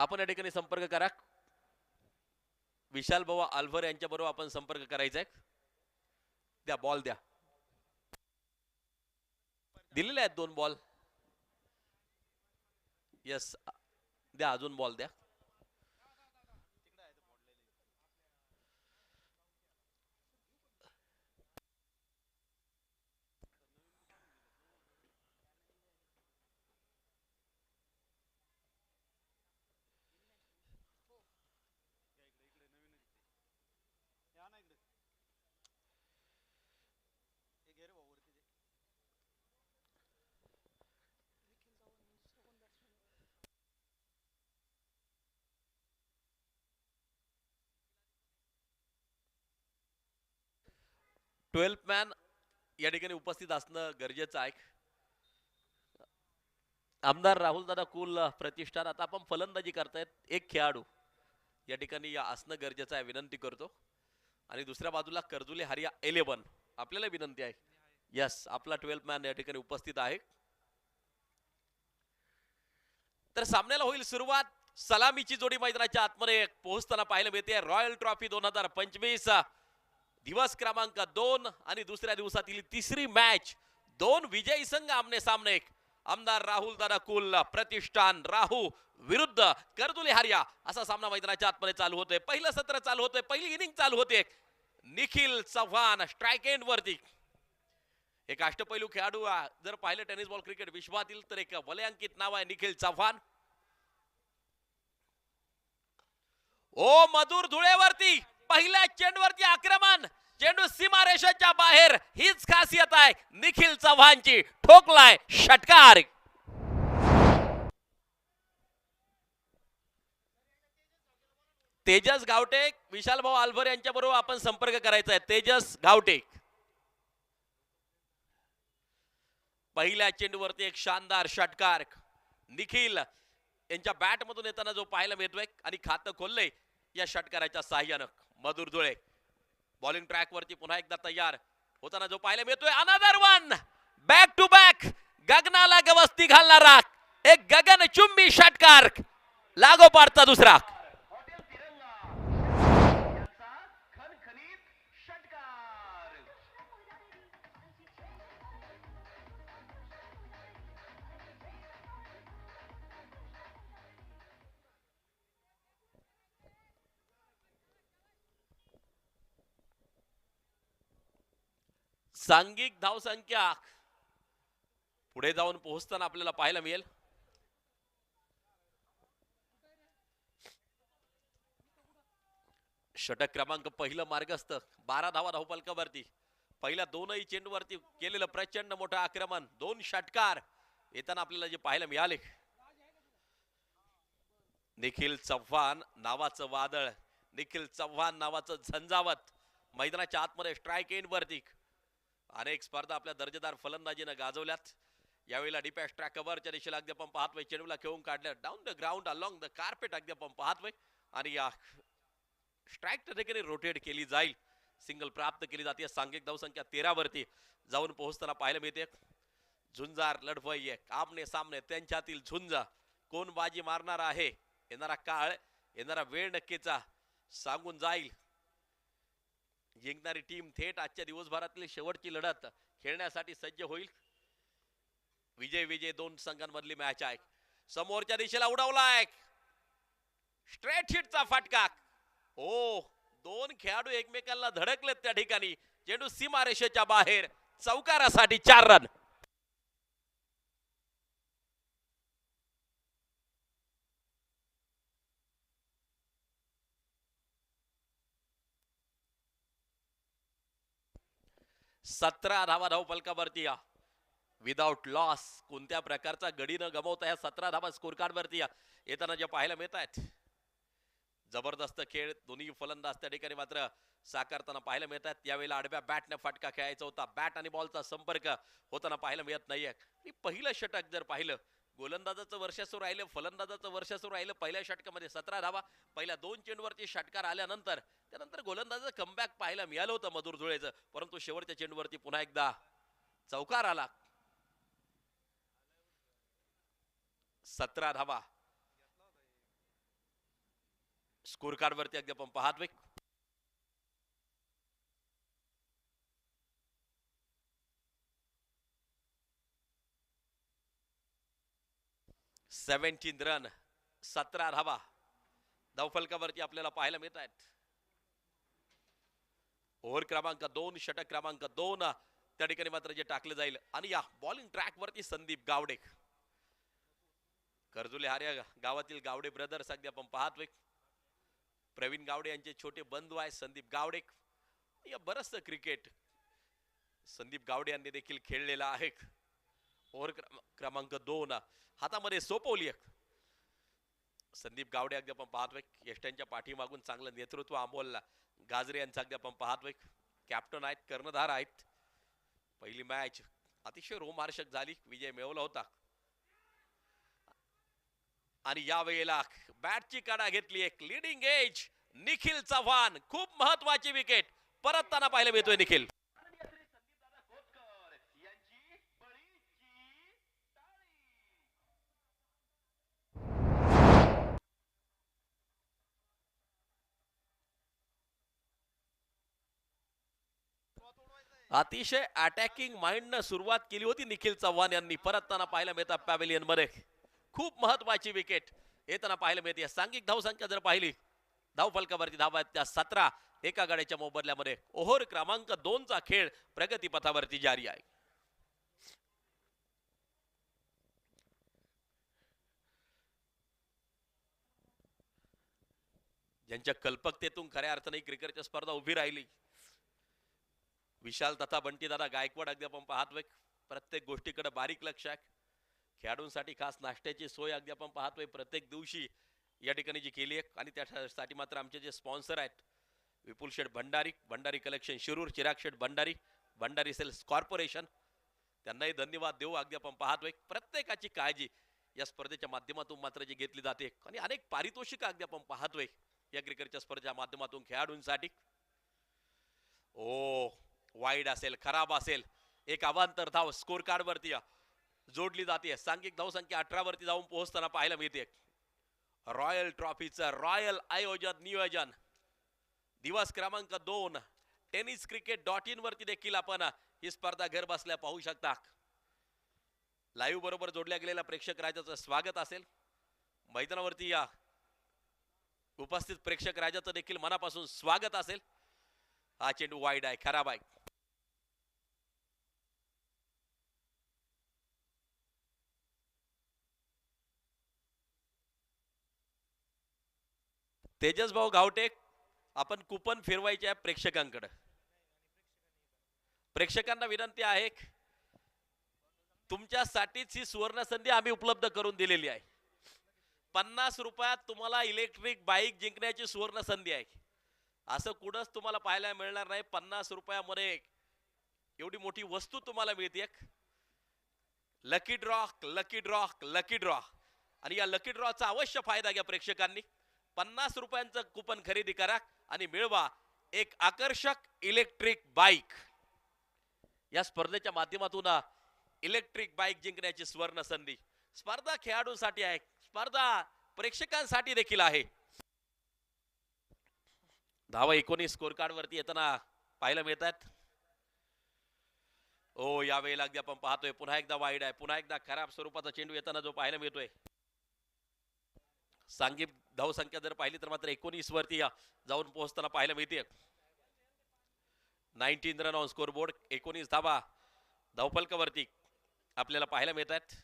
आपण या ठिकाणी संपर्क करा. विशाल भाऊ अल्व्हर यांच्या बरोबर आपण संपर्क करायचा आहे. द्या बॉल द्या. दिलेले आहेत 2 बॉल. यस द्या अजून बॉल द्या. ट्वेल्थ मॅन या ठिकाणी उपस्थित असणं गरजेचं आहे. आमदार राहुल दादा कुल प्रतिष्ठान. आता आपण फलंदाजी करतायत. एक खेळाडू या ठिकाणी असणं गरजेचं आहे, विनंती करतो. आणि दुसऱ्या बाजूला कर्जुले हरिया 11 आपल्याला विनंती आहे. यस आपला 12 मॅन या ठिकाणी उपस्थित आहे. तर सामन्याला होईल सुरुवात. सलामीची जोडी मैदानाच्या आतमध्ये पोहोचताना पाहायला मिळते. रॉयल ट्रॉफी 2025 दिवस क्रमांक 2 आणि दुसऱ्या दिवसातील तिसरी मॅच. 2 विजयी संघ आमने सामने. आमदार राहुल दादा कुल प्रतिष्ठान राहू विरुद्ध कर्जुले हरिया असा सामना मैदानाच्या आतमध्ये चालू होतोय. पहिलं सत्र चालू होतंय. पहिली इनिंग चालू होते. निखिल चव्हाण स्ट्राइक एंड वरती. एक अष्टपैलू खेळाडू जर पाहिलं टेनिस बॉल क्रिकेट विश्वातील तर एक वलयांकित नाव आहे निखिल चव्हाण. ओ मधुर धुळेवरती पहिल्या चेंडूवरती आक्रमण. चेंडू सीमारेषेच्या बाहेर. हीच खासियत आहे निखिल चव्हाणची. ठोकलाय षटकार. तेजस गावटे विशाल भाऊ अल्व्हर यांच्या बरोबर आपण संपर्क करायचा आहे. तेजस गावटे पहिल्या चेंडूवरती एक शानदार षटकार. निखिल यांच्या बॅट मधून येताना जो पाहायला मिळतोय आणि खातं खोललंय या षटकाराच्या साह्यानं. मधुर धुळे बॉलिंग ट्रॅक वरती पुन्हा एकदा तयार होताना जो पाहायला मिळतोय. Another one back to back. गगनाला गवस्ती घालणारा एक गगनचुंबी षटकार. लागोपाठचा दुसरा. सांघिक धावसंख्या पुढे जाऊन पोहोचताना आपल्याला पाहायला मिळेल. षटक क्रमांक पहिलं मार्गस्थ 12 धावा धावफलकावरती. पहिल्या 2ही चेंडूवरती केलेलं प्रचंड मोठं आक्रमण. 2 षटकार येताना आपल्याला जे पाहायला मिळाले. निखिल चव्हाण नावाचं वादळ. निखिल चव्हाण नावाचं झंझावत मैदानाच्या आतमध्ये स्ट्राइक एंड वरती. अनेक स्पर्धा आपल्या दर्जेदार फलंदाजीनं गाजवल्यात. यावेळेला डिपॅच ट्रॅक कव्हरच्या दिशेला अगदी आपण पाहतोय. चेंडूला खेळून काढलं down the ground along the carpet अगदी आपण पाहतोय. आणि या स्ट्राइक ठिकाणी रोटेट केली जाईल. सिंगल प्राप्त केली जाते. सांघिक धावसंख्या 13 वरती जाऊन पोहोचताना पाहायला मिळते. झुंजार लढवई आमने सामने त्यांच्यातील झुंज. कोण बाजी मारणार आहे. येणारा काळ येणारा वेळ नक्कीच सांगून जाईल. जिंकणारी टीम थेट आजच्या दिवसभरातली शेवटची लढत खेळण्यासाठी सज्ज होईल. विजय विजय 2 संघांमधली मॅच आहे. समोरच्या दिशेला उडवलाय स्ट्रेट हिटचा फटका. ओ 2 खेळाडू एकमेकांना धडकलेत त्या ठिकाणी. चेंडू सीमारेषेच्या बाहेर. चौकारासाठी 4 रन. सतरा धावा धावफलकावरती विदाउट लॉस. कोणत्या प्रकारचा गडी न गमवता या 17 धावा स्कोर कार्ड वरती येताना जे पाहायला मिळत आहेत. जबरदस्त खेळ दोन्ही फलंदाज त्या ठिकाणी मात्र साकारताना पाहायला मिळत आहेत. यावेळेला आडव्या बॅटने फटका खेळायचा होता. बॅट आणि बॉलचा संपर्क होताना पाहायला मिळत नाहीये. पहिलं षटक जर पाहिलं गोलंदाजाचं वर्चस्व राहिलं फलंदाजाचं वर्चस्व राहिलं. पहिल्या षटकामध्ये 17 धावा. पहिल्या 2 चेंडूवरती षटकार आल्यानंतर त्यानंतर गोलंदाजाचं कमबॅक पाहायला मिळालं होतं मधुर धुळेचं. परंतु शेवटच्या चेंडूवरती पुन्हा एकदा चौकार आला. 17 धावा स्कोर कार्ड वरती अगदी आपण पाहतोय 17 रन 17 धावा धावफलकावरती आपल्याला पाहायला मिळत आहेत. ओव्हर क्रमांक 2 षटक क्रमांक 2 त्या ठिकाणी मात्र जे टाकले जाईल. आणि या बॉलिंग ट्रॅक वरती संदीप गावडे, कर्जुले हार्या गावातील गावडे ब्रदर्स अगदी आपण पाहतोय. प्रवीण गावडे यांचे छोटे बंधू आहे संदीप गावडे. या बरंच क्रिकेट संदीप गावडे यांनी देखील खेळलेला आहे. ओव्हर क्रमांक 2 हातामध्ये सोपवली संदीप गावडे अगदी आपण पाहतोय. यष्ट्यांच्या पाठीमागून चांगलं नेतृत्व अमोल गाजरे यांचं अगदी आपण पाहतोय. कॅप्टन आहेत, कर्णधार आहेत. पहिली मॅच अतिशय रोमहर्षक झाली, विजय मिळवला होता. आणि या वेळेला बॅटची कडा घेतली एक लीडिंग एज निखिल चव्हाण. खूप महत्वाची विकेट परतताना पाहायला मिळतोय निखिल. अतिशय अटॅकिंग माइंडनं सुरुवात केली होती निखिल चव्हाण यांनी. परतताना पाहायला मिळतात पॅव्हिलियन मध्ये. खूप महत्वाची विकेट येताना पाहायला मिळते. सांघिक धावसंख्या जर पाहिली धावफलकावरती धावा त्या 17 एका गाड्याच्या मोबदल्यामध्ये. ओव्हर क्रमांक 2 चा खेळ प्रगतीपथावरती जारी आहे. ज्यांच्या कल्पकतेतून खऱ्या अर्थाने क्रिकेटची स्पर्धा उभी राहिली, विशाल तथा बंटीदादा गायकवाड अगदी आपण पाहतोय. प्रत्येक गोष्टीकडे बारीक लक्ष आहे. खेळाडूंसाठी खास नाश्त्याची सोय अगदी आपण पाहतोय प्रत्येक दिवशी या ठिकाणी जी केली आहे. आणि त्यासाठी मात्र आमचे जे स्पॉन्सर आहेत विपुल शेठ भंडारी, भंडारी कलेक्शन शिरूर, चिराग शेठ भंडारी, भंडारी सेल्स कॉर्पोरेशन, त्यांनाही धन्यवाद देऊ. अगदी आपण पाहतोय प्रत्येकाची काळजी या स्पर्धेच्या माध्यमातून मात्र जी घेतली जाते. आणि अनेक पारितोषिक अगदी आपण पाहतोय या क्रिकेटच्या स्पर्धेच्या माध्यमातून खेळाडूंसाठी. ओ वाईड असेल, खराब असेल, एक अवांतर धाव स्कोर कार्ड वरती जोडली जाते. सांघिक धावसंख्या 18 वरती जाऊन पोहोचताना पाहायला मिळते. रॉयल ट्रॉफीचं रॉयल आयोजन नियोजन दिवस क्रमांक 2 टेनिस cricket.in वरती देखील आपण ही स्पर्धा घर बसल्या पाहू शकता. लाईव्ह बरोबर जोडल्या गेलेल्या प्रेक्षक राजाचं स्वागत असेल. मैदानावरती या उपस्थित प्रेक्षक राजाचं देखील मनापासून स्वागत असेल. हा चेंडू वाईड आहे, खराब आहे. तेजस भाऊ गावटे, आपण कुपन फिरवायचे आहे प्रेक्षकांकडे. प्रेक्षकांना विनंती आहे, तुमच्यासाठीच ही सुवर्ण संधी आम्ही उपलब्ध करून दिलेली आहे. 50 रुपयात तुम्हाला इलेक्ट्रिक बाईक जिंकण्याची सुवर्ण संधी आहे. असं कुठंच तुम्हाला पाहायला मिळणार नाही. 50 रुपयामध्ये एवढी मोठी वस्तू तुम्हाला मिळते. Lucky draw, lucky draw, lucky draw. आणि या लकी ड्रॉचा अवश्य फायदा घ्या प्रेक्षकांनी. 50 रुपयांचं कुपन खरेदी करा आणि मिळवा एक आकर्षक इलेक्ट्रिक बाईक. या स्पर्धेच्या माध्यमातून इलेक्ट्रिक बाईक जिंकण्याची सुवर्ण संधी. स्पर्धा खेळाडूंसाठी आहे, स्पर्धा प्रेक्षकांसाठी देखील आहे. धावा 19 स्कोर कार्ड वरती येताना पाहायला मिळतात. ओ यावेळेला अगदी आपण पाहतोय पुन्हा एकदा वाईड आहे, पुन्हा एकदा खराब स्वरूपाचा चेंडू येताना जो पाहायला मिळतोय. सांघिक धावसंख्या जर पाहिली तर मात्र 19 वरती जाऊन पोहोचताना पाहायला मिळते. 19 रन ऑन स्कोर बोर्ड, 19 धावा धावफलकावरती आपल्याला पाहायला मिळतात.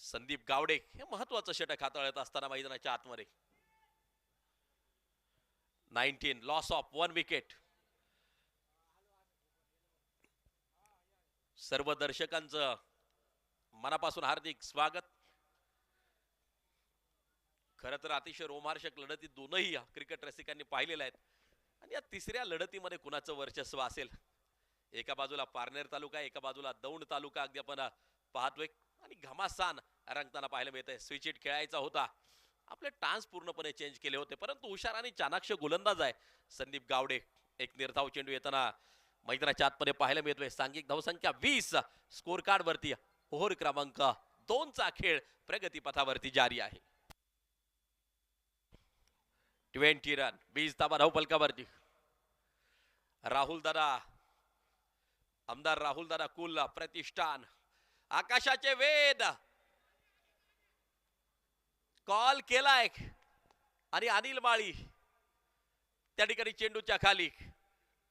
संदीप गावडे हे महत्वाचं षटक हाताळत असताना मैदानाच्या आतमध्ये. 19 लॉस ऑफ 1 विकेट. सर्व दर्शकांचं मनापासून हार्दिक स्वागत. खरं तर अतिशय रोमहर्षक लढती दोनही क्रिकेट रसिकांनी पाहिलेल्या आहेत. आणि या तिसऱ्या लढतीमध्ये कुणाचं वर्चस्व असेल. एका बाजूला पारनेर तालुका, एका बाजूला दौंड तालुका अगदी आपण पाहतोय. आणि घमासान रंगताना पाहायला मिळतंय. स्विच हिट खेळायचा होता, आपले टान्स पूर्णपणे चेंज केले होते, परंतु हुशार आणि चाणाक्ष गोलंदाज आहे संदीप गावडे. एक निर्धाव चेंडू येताना मैदानाच्या आतमध्ये पाहायला मिळतोय. सांघिक धावसंख्या 20 स्कोर कार्ड वरती. ओव्हर क्रमांक 2 चा खेळ प्रगती पथावरती जारी आहे. 20 रन 20 धावा धावफलकावरती. राहुल दादा, आमदार राहुल दादा कुल प्रतिष्ठान, आकाशाचे वेद कॉल केलाय आणि अनिल माळी त्या ठिकाणी चेंडूच्या खाली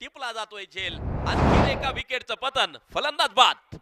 टिपला जातोय झेल. आणखी एका विकेटचं पतन, फलंदाज बाद.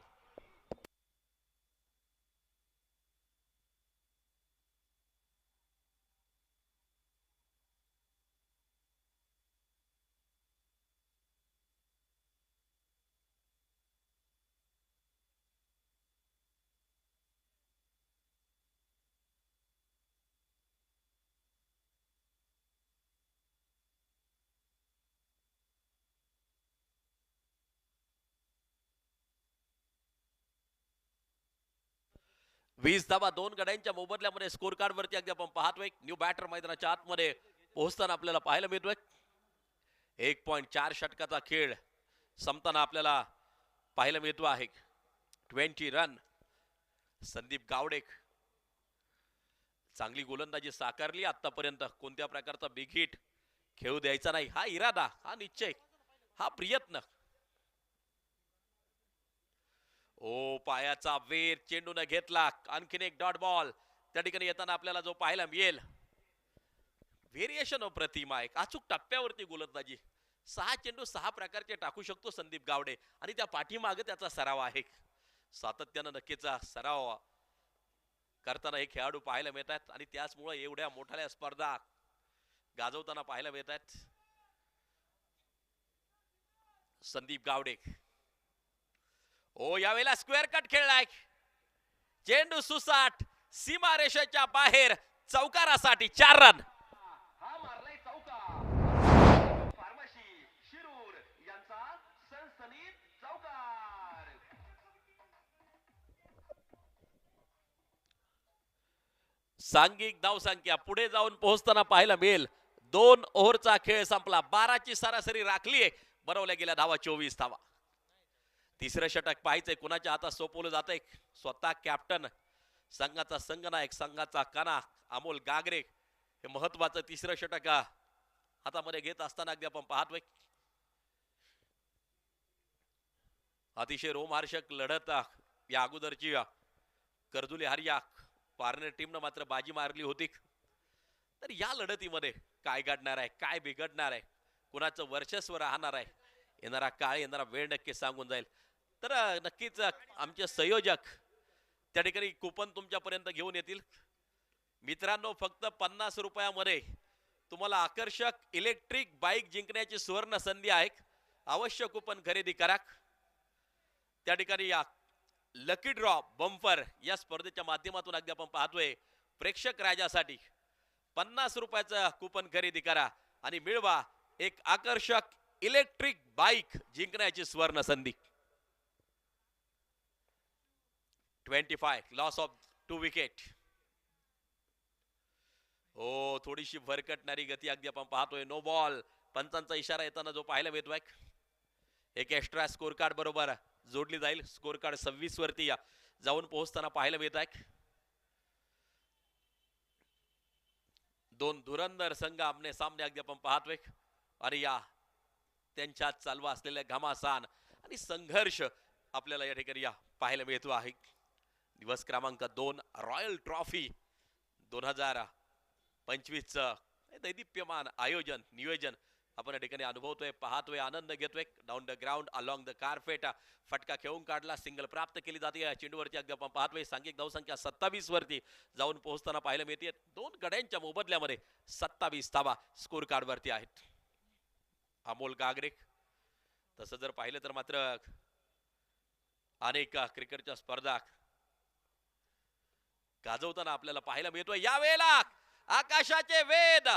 वीस धावा दोन गड्यांच्या मोबदल्यामध्ये स्कोर कार्ड वरती अगदी आपण पाहतोय. न्यू बॅटर मैदानाच्या आतमध्ये पोहोचताना आपल्याला पाहायला मिळतोय. 1.4 षटकाचा खेळ संपताना आपल्याला पाहायला मिळतो आहे. 20 रन. संदीप गावडे चांगली गोलंदाजी साकारली आतापर्यंत. कोणत्या प्रकारचा बिग हिट खेळू द्यायचा नाही, हा इरादा, हा निश्चय, हा प्रयत्न. ओ पायाचा वेर चेंडूने घेतला. आणखीन एक डॉट बॉल त्या ठिकाणी येताना आपल्याला जो पाहायला मिळेल. व्हेरिएशन ऑफ प्रतिमा, एक अचूक टप्प्यावरती गोलंदाजी. 6 चेंडू 6 प्रकारचे टाकू शकतो संदीप गावडे आणि त्या पाठीमागे त्याचा सराव आहे. सातत्यानं नक्कीच सराव करताना हे खेळाडू पाहायला मिळतात आणि त्याचमुळे एवढ्या मोठ्या स्पर्धा गाजवताना पाहायला मिळतात. संदीप गावडे ओ यावेळेला स्क्वेअर कट खेळलाय. चेंडू सुसाट सीमारेषेच्या बाहेर, चौकारासाठी 4 रन. सांघिक धावसंख्या पुढे जाऊन पोहोचताना पाहायला मिळेल. 2 ओव्हरचा खेळ संपला. 12ची सरासरी राखलीये. बनवल्या गेल्या धावा 24 धावा. तिसरं षटक पाहायचंय कुणाच्या हातात सोपवलं जातंय. स्वतः कॅप्टन, संघाचा संघनायक, संघाचा कणा अमोल गागरे हे महत्वाचं तिसरं षटक हातामध्ये घेत असताना अगदी आपण पाहतोय. अतिशय रोमहर्षक लढत या अगोदरची कर्जुली हरिया पार्टनर टीमनं मात्र बाजी मारली होती. तर या लढतीमध्ये काय घडणार आहे, काय बिघडणार आहे, कुणाचं वर्चस्व राहणार आहे, येणारा काळ, येणारा वेळ नक्की सांगून जाईल. तर नक्कीच आमचे संयोजक त्या ठिकाणी कुपन तुमच्यापर्यंत घेऊन येतील. मित्रांनो, फक्त 50 रुपयामध्ये तुम्हाला आकर्षक इलेक्ट्रिक बाईक जिंकण्याची सुवर्ण संधी आहे. अवश्य कुपन खरेदी करा. त्या ठिकाणी या लकी ड्रॉ बंपर या स्पर्धेच्या माध्यमातून अगदी आपण पाहतोय प्रेक्षक राजासाठी 50 रुपयाचं कुपन खरेदी करा आणि मिळवा एक आकर्षक इलेक्ट्रिक बाईक जिंकण्याची सुवर्ण संधी. 25 लॉस ऑफ 2 विकेट. ओ थोडीशी भरकटणारी गती अगदी आपण पाहतोय. No ball. पंचांचा इशारा येताना जो पाहायला मिळतोय. एक एक्स्ट्रा स्कोर कार्ड बरोबर जोडली जाईल. स्कोर कार्ड 26 वरती जाऊन पोहोचताना पाहायला मिळत आहे. 2 धुरंधर संघ आमने सामने अगदी आपण पाहतोय आणि या त्यांच्यात चालू असलेल्या घमासान आणि संघर्ष आपल्याला या ठिकाणी पाहायला मिळतो आहे. दिवस क्रमांक 2 रॉयल ट्रॉफी 2025 दैदिप्यमान आयोजन नियोजन आपण या ठिकाणी अनुभवतोय, पाहतोय, आनंद घेतोय. Down the ground along the carpet फटका खेळून काढला, सिंगल प्राप्त केली जाते. चेंडूवरती अगदी आपण पाहतोय सांघिक धावसंख्या 27 वरती जाऊन पोहोचताना पाहायला मिळते. 2 गड्यांच्या मोबदल्यामध्ये 27 धावा स्कोर कार्ड वरती आहेत. अमोल गागरे तसं जर पाहिलं तर मात्र अनेक क्रिकेटच्या स्पर्धा गाजवताना आपल्याला पाहायला मिळतोय. यावेळेला आकाशाचे वेद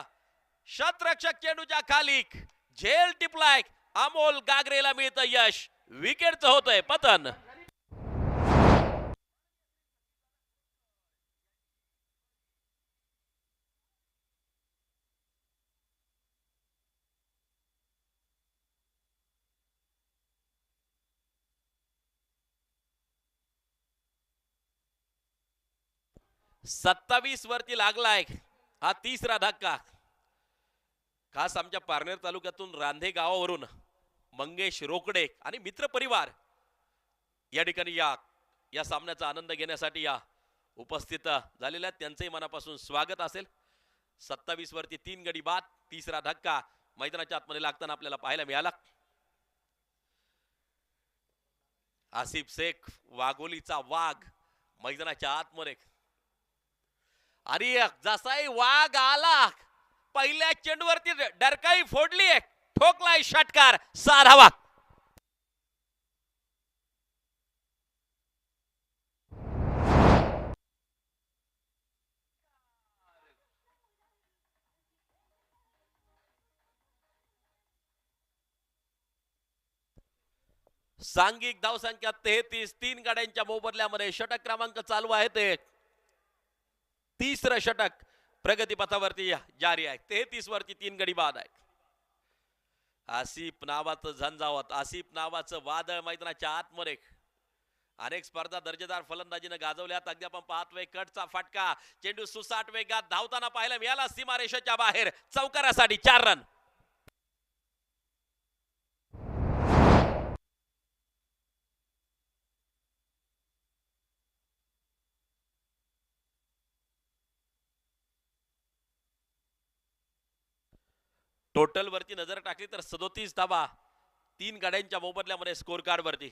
शतरक्षक चेंडूच्या खाली झेल टिपलाय. अमोल गागरेला मिळतं यश. विकेटचं होतंय पतन. सत्तावीस वरती लागलाय हा तिसरा धक्का. खास आमच्या पारनेर तालुक्यातून रांधे गावावरून मंगेश रोकडे आणि मित्र परिवार या ठिकाणी या सामन्याचा आनंद घेण्यासाठी उपस्थित झालेल्या त्यांचंही मनापासून स्वागत असेल. 27 वरती 3 गडी बाद, तिसरा धक्का मैदानाच्या आतमध्ये लागताना आपल्याला पाहायला मिळाला. आसिफ शेख वाघोलीचा वाघ मैदानाच्या आतमध्ये आणि जसाही वाघ आला पहिल्या चेंडूवरती डरकाई फोडली, ठोकलाय षटकार, 6 धावा. सांघिक धावसंख्या 33, 3 गाड्यांच्या मोबदल्यामध्ये षटक क्रमांक चालू आहे. ते तिसरं षटक प्रगतीपथावरती जारी आहे. 33 वरती 3 गडी बाद आहे. आसिफ नावाचं झंझावत, आसिफ नावाचं वादळ मैदानाच्या आतमध्ये अनेक स्पर्धा दर्जेदार फलंदाजीने गाजवल्यात. अगदी आपण पाहतोय कटचा फटका, चेंडू सुसाट वेगात धावताना पाहायला मिळाला सीमारेषेच्या बाहेर, चौकारासाठी 4 रन. टोटल वरती नजर टाकली तर 37 धावा 3 गाड्यांच्या मोबदल्यामध्ये स्कोर कार्ड वरती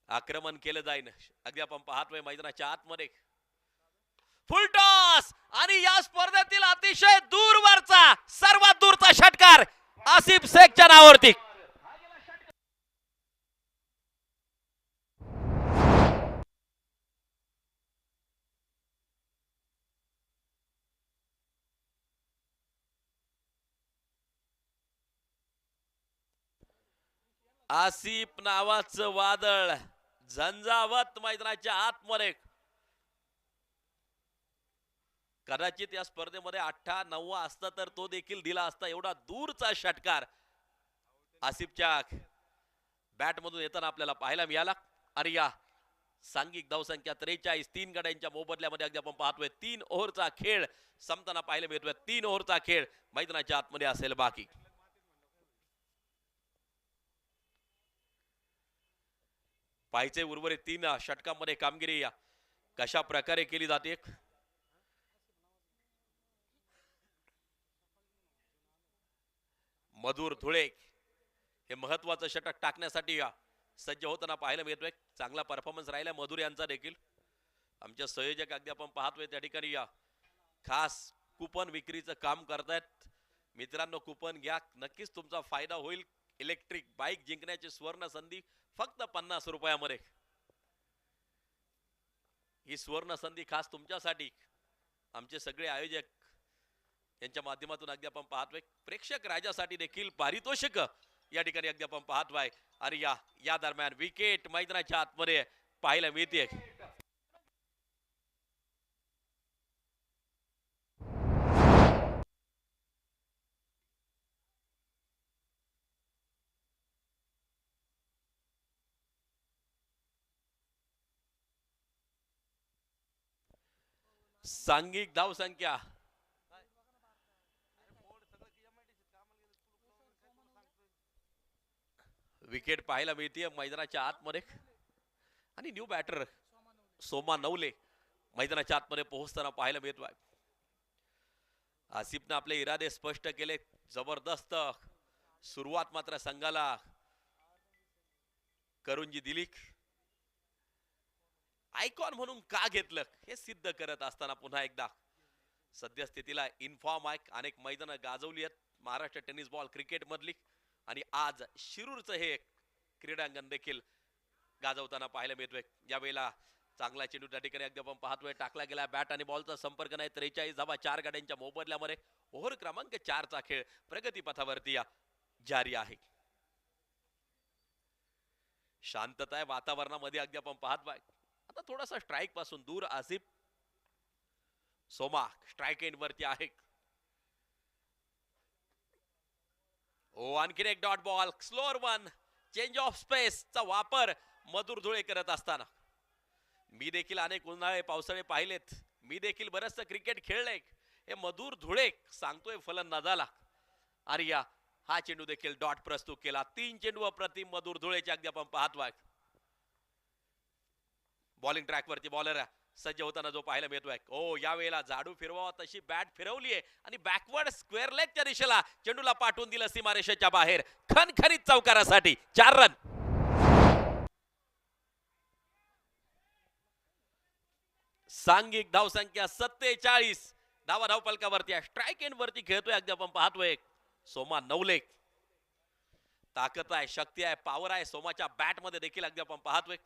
आक्रमण केलं जाईल. अगदी आपण पाहतोय मैदानाच्या आतमध्ये फुल टॉस आणि या स्पर्धेतील अतिशय दूरवरचा सर्वात दूरचा षटकार आसिफ शेखच्या नावावरती. आसिफ नावाचं वादळ झंझावत मैदानाच्या आतमध्ये कदाचित या स्पर्धेमध्ये 8, 9 असता तर तो देखील दिला असता. एवढा दूरचा षटकार आसिफच्या बॅट मधून येताना आपल्याला पाहायला मिळाला. आणि या सांघिक धावसंख्या 43, 3 गड्यांच्या मोबदल्यामध्ये अगदी आपण पाहतोय 3 ओव्हरचा खेळ संपताना पाहायला मिळतोय. 3 ओव्हरचा खेळ मैदानाच्या आतमध्ये असेल बाकी. पाहिजे उर्वरित 3 षटकांमध्ये कामगिरी कशा प्रकारे केली जाते. मधुर धुळे हे महत्वाचं षटक टाकण्यासाठी सज्ज होताना पाहायला मिळतोय. चांगला परफॉर्मन्स राहिला मधुर यांचा देखील. आमच्या संयोजक अगदी आपण पाहतोय त्या ठिकाणी खास कुपन विक्रीचं काम करतायत. मित्रांनो, कुपन घ्या, नक्कीच तुमचा फायदा होईल. इलेक्ट्रिक बाईक जिंकण्याची सुवर्ण संधी फक्त 50 रुपयामध्ये. ही सुवर्ण संधी खास तुमच्यासाठी आमचे सगळे आयोजक यांच्या माध्यमातून अगदी आपण पाहतोय. प्रेक्षक राजासाठी देखील पारितोषिक या ठिकाणी अगदी आपण पाहतोय. आणि या दरम्यान विकेट मैदानाच्या आतमध्ये पाहायला मिळते. सांघिक धावसंख्या विकेट पाहायला मिळते मैदानाच्या आतमध्ये. आणि न्यू बॅटर सोमा नवले मैदानाच्या आतमध्ये पोहोचताना पाहायला मिळतोय. आसिफने आपले इरादे स्पष्ट केले. जबरदस्त सुरुवात मात्र संघाला करून जी दिली. आयकॉन म्हणून का घेतलं हे सिद्ध करत असताना पुन्हा एकदा सद्यस्थितीला इन्फॉर्म आहे. अनेक मैदानं गाजवली आहेत महाराष्ट्र टेनिस बॉल क्रिकेट मधली. आणि आज शिरूरचं हे क्रीडांगण देखील गाजवताना पाहायला मिळतोय. यावेळेला चांगला चेंडू त्या ठिकाणी अगदी आपण पाहतोय टाकला गेला. बॅट आणि बॉलचा संपर्क नाही. 43 धावा 4 गाड्यांच्या मोबदल्यामध्ये ओव्हर क्रमांक 4चा खेळ प्रगती पथावरती जारी आहे. शांतता आहे वातावरणामध्ये अगदी आपण पाहतोय. आता थोडासा स्ट्राइक पासून दूर आसिफ. सोमा स्ट्राइक एंड वरती आहे. ओ आणखीन एक dot ball. Slower one. Change of space चा वापर मधुर धुळे करत असताना मी देखील अनेक उन्हाळे पावसाळे पाहिलेत. मी देखील बरचसं क्रिकेट खेळले. हे मधुर धुळे सांगतोय फलंदाजाला आणि या हा चेंडू देखील डॉट प्रस्तुत केला. 3 चेंडू अप्रतिम मधुर धुळेचे अगदी आपण पाहतोय. बॉलिंग ट्रॅकवरती बॉलर सज्ज होताना जो पाहायला मिळतोय. ओ यावेळेला जाडू फिरवावा तशी बॅट फिरवली आहे आणि बॅकवर्ड स्क्वेअर लेगच्या दिशेला चेंडूला पाठवून दिलं सीमारेषेच्या बाहेर. खणखणीत चौकारासाठी 4 रन. सांघिक धावसंख्या 47. धावा धावपलकावरती आहे. स्ट्राईक एंड वरती खेळतोय अगदी आपण पाहतोय सोमा नवले. ताकद आहे, शक्ती आहे, पॉवर आहे सोमाच्या बॅट मध्ये देखील अगदी आपण पाहतोय.